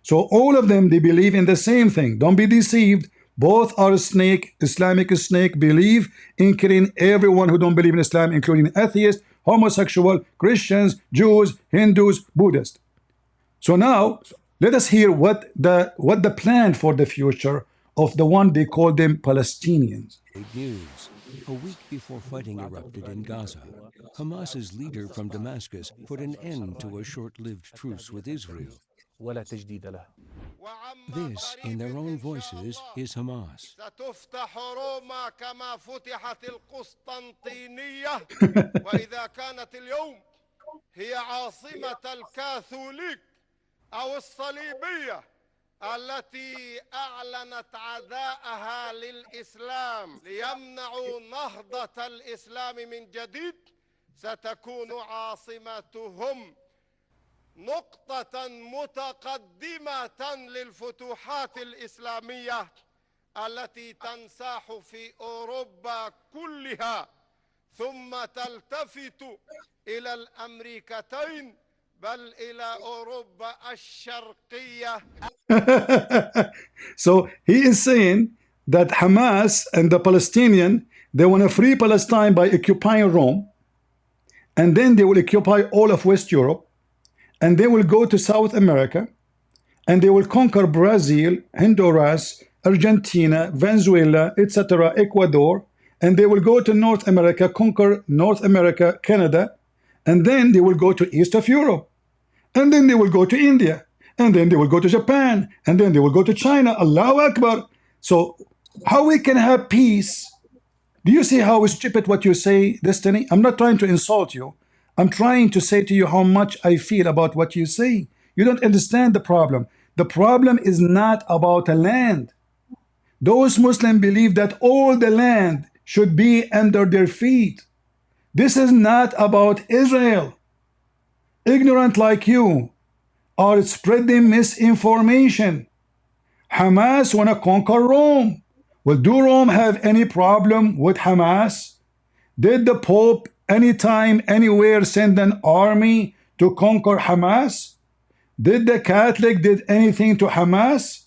So all of them, they believe in the same thing. Don't be deceived. Both are snake, Islamic snake, believe in killing everyone who don't believe in Islam, including atheists, homosexual, Christians, Jews, Hindus, Buddhists. So now let us hear what the plan for the future of the one they call them Palestinians. News. A week before fighting erupted in Gaza, Hamas's leader from Damascus put an end to a short-lived truce with Israel. This, in their own voices, is Hamas. ستفتح روما كما فتحت القسطنطينية وإذا كانت اليوم هي عاصمة الكاثوليك أو الصليبية التي أعلنت عداءها للإسلام ليمنعوا نهضة الإسلام من جديد ستكون عاصمتهم نقطة متقدمة للفتوحات الإسلامية التي تنساح في أوروبا كلها ثم تلتفت إلى الأمريكتين بل إلى أوروبا الشرقية. So he is saying that Hamas and the Palestinian, they want to free Palestine by occupying Rome, and then they will occupy all of West Europe, and they will go to South America, and they will conquer Brazil, Honduras, Argentina, Venezuela, etc., Ecuador, and they will go to North America, conquer North America, Canada, and then they will go to east of Europe, and then they will go to India, and then they will go to Japan, and then they will go to China. Allahu Akbar. So how we can have peace? Do you see how stupid what you say, Destiny? I'm not trying to insult you. I'm trying to say to you how much I feel about what you say. You don't understand the problem. The problem is not about the land. Those Muslims believe that all the land should be under their feet. This is not about Israel. Ignorant like you are spreading misinformation. Hamas want to conquer Rome. Well, do Rome have any problem with Hamas? Did the Pope anytime, anywhere send an army to conquer Hamas? Did the Catholic did anything to Hamas?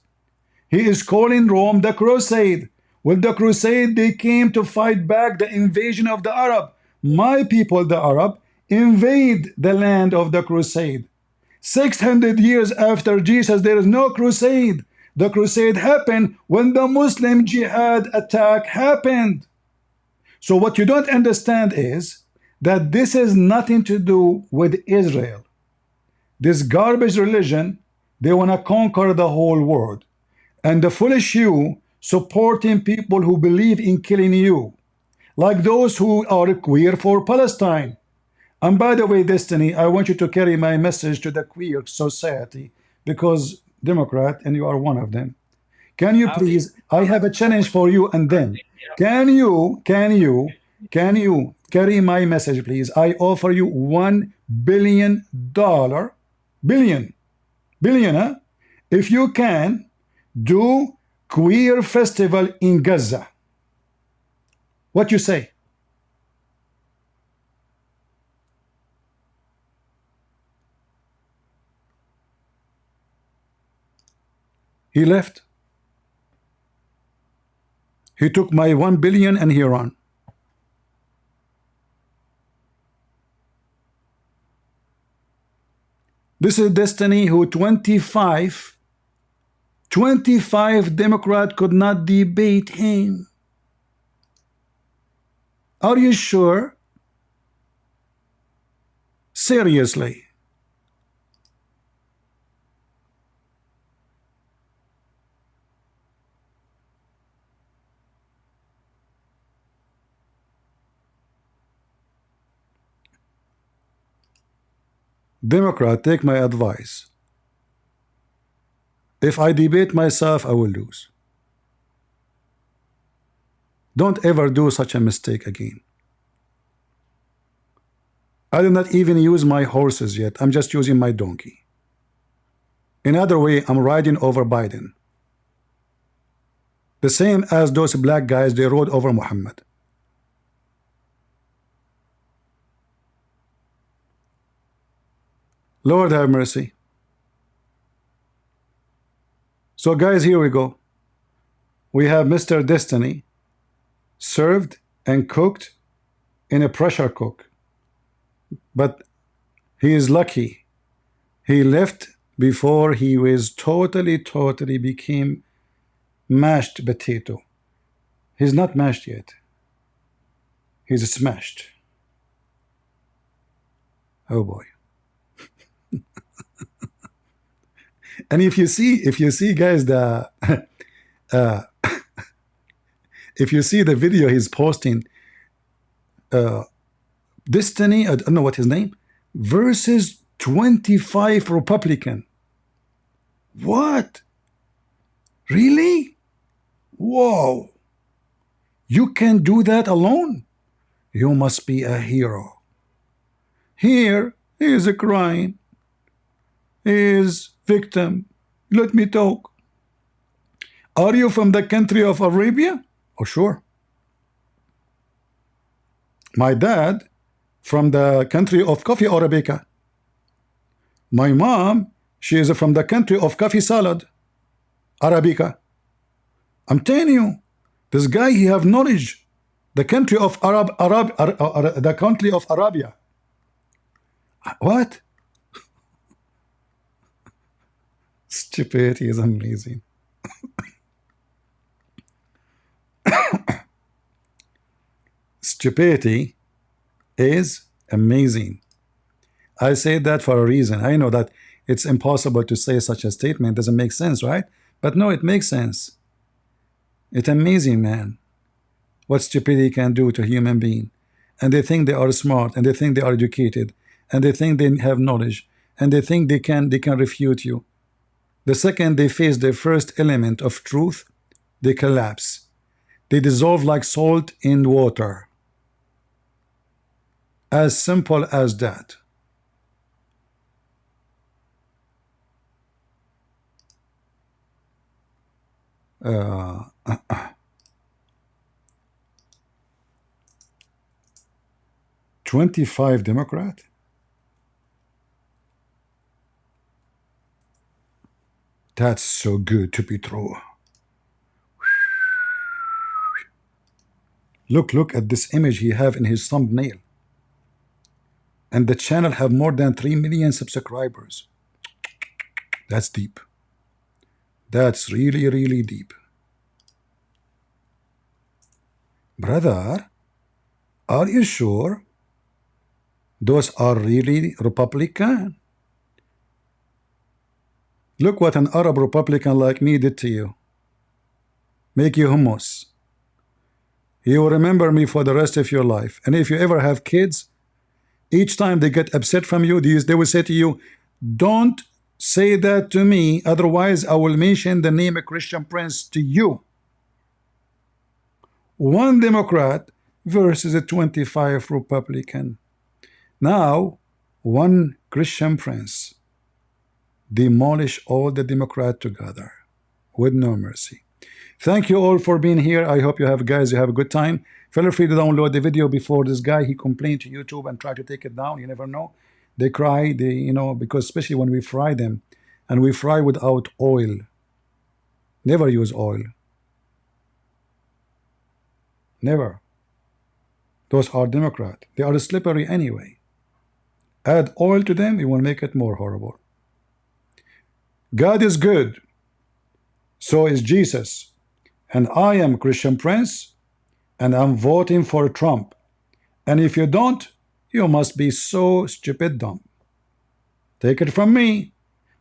He is calling Rome the crusade. With the crusade, they came to fight back the invasion of the Arab. My people, the Arab, invade the land of the crusade. 600 years after Jesus, there is no crusade. The crusade happened when the Muslim jihad attack happened. So what you don't understand is that this has nothing to do with Israel. This garbage religion, they want to conquer the whole world. And the foolish you supporting people who believe in killing you, like those who are queer for Palestine. And by the way, Destiny, I want you to carry my message to the queer society, because Democrat, and you are one of them. Can you please, I have a challenge for you and them. Can you carry my message, please? I offer you $1 billion, billion, huh? If you can do queer festival in Gaza. What you say? He left. He took my $1 billion and he ran. This is Destiny who 25 Democrat could not debate him. Are you sure? Seriously. Democrat, take my advice. If I debate myself, I will lose. Don't ever do such a mistake again. I did not even use my horses yet. I'm just using my donkey. In other way, I'm riding over Biden. The same as those black guys, they rode over Mohammed. Lord have mercy. So guys, here we go. We have Mr. Destiny served and cooked in a pressure cook. But he is lucky. He left before he was totally became mashed potato. He's not mashed yet. He's smashed. Oh boy. And if you see guys, the if you see the video he's posting, Destiny, I don't know what his name, versus 25 Republican. What? Really? Whoa. You can do that alone? You must be a hero. Here he is crying. He is victim. Let me talk. Are you from the country of Arabia? Oh, sure. My dad from the country of coffee Arabica. My mom, she is from the country of coffee salad Arabica. I'm telling you, this guy, he have knowledge. The country of the country of Arabia. What? Stupidity is amazing. Stupidity is amazing. I say that for a reason. I know that it's impossible to say such a statement. Doesn't make sense, right? But no, it makes sense. It's amazing, man, what stupidity can do to a human being. And they think they are smart, and they think they are educated, and they think they have knowledge, and they think they can refute you. The second they face their first element of truth, they collapse. They dissolve like salt in water. As simple as that. 25 Democrat? That's so good to be true. Look at this image he have in his thumbnail. And the channel have more than 3 million subscribers. That's deep. That's really deep. Brother, are you sure those are really Republican? Look what an Arab Republican like me did to you. Make you hummus. You will remember me for the rest of your life. And if you ever have kids, each time they get upset from you, they will say to you, don't say that to me, otherwise I will mention the name of Christian Prince to you. One Democrat versus a 25 Republican. Now, one Christian Prince demolish all the Democrat together with no mercy. Thank you all for being here. I hope you have a good time. Feel free to download the video before this guy, he complained to YouTube and tried to take it down. You never know. They cry, because especially when we fry them, and we fry without oil. Never use oil. Never. Those are Democrat. They are slippery anyway. Add oil to them, it will make it more horrible. God is good. So is Jesus. And I am Christian Prince, and I'm voting for Trump. And if you don't, you must be so stupid dumb. Take it from me,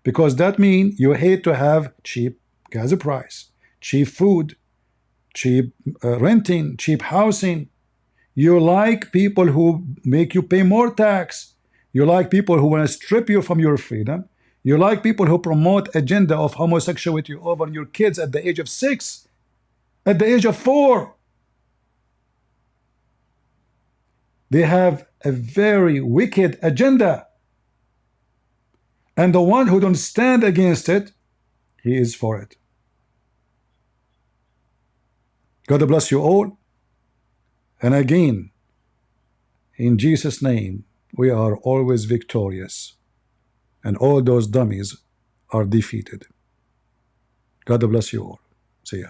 because that means you hate to have cheap gas price, cheap food, cheap renting, cheap housing. You like people who make you pay more tax. You like people who want to strip you from your freedom. You like people who promote agenda of homosexuality over your kids at the age of 6, at the age of 4. They have a very wicked agenda. And the one who don't stand against it, he is for it. God bless you all. And again, in Jesus' name, we are always victorious. And all those dummies are defeated. God bless you all. See ya.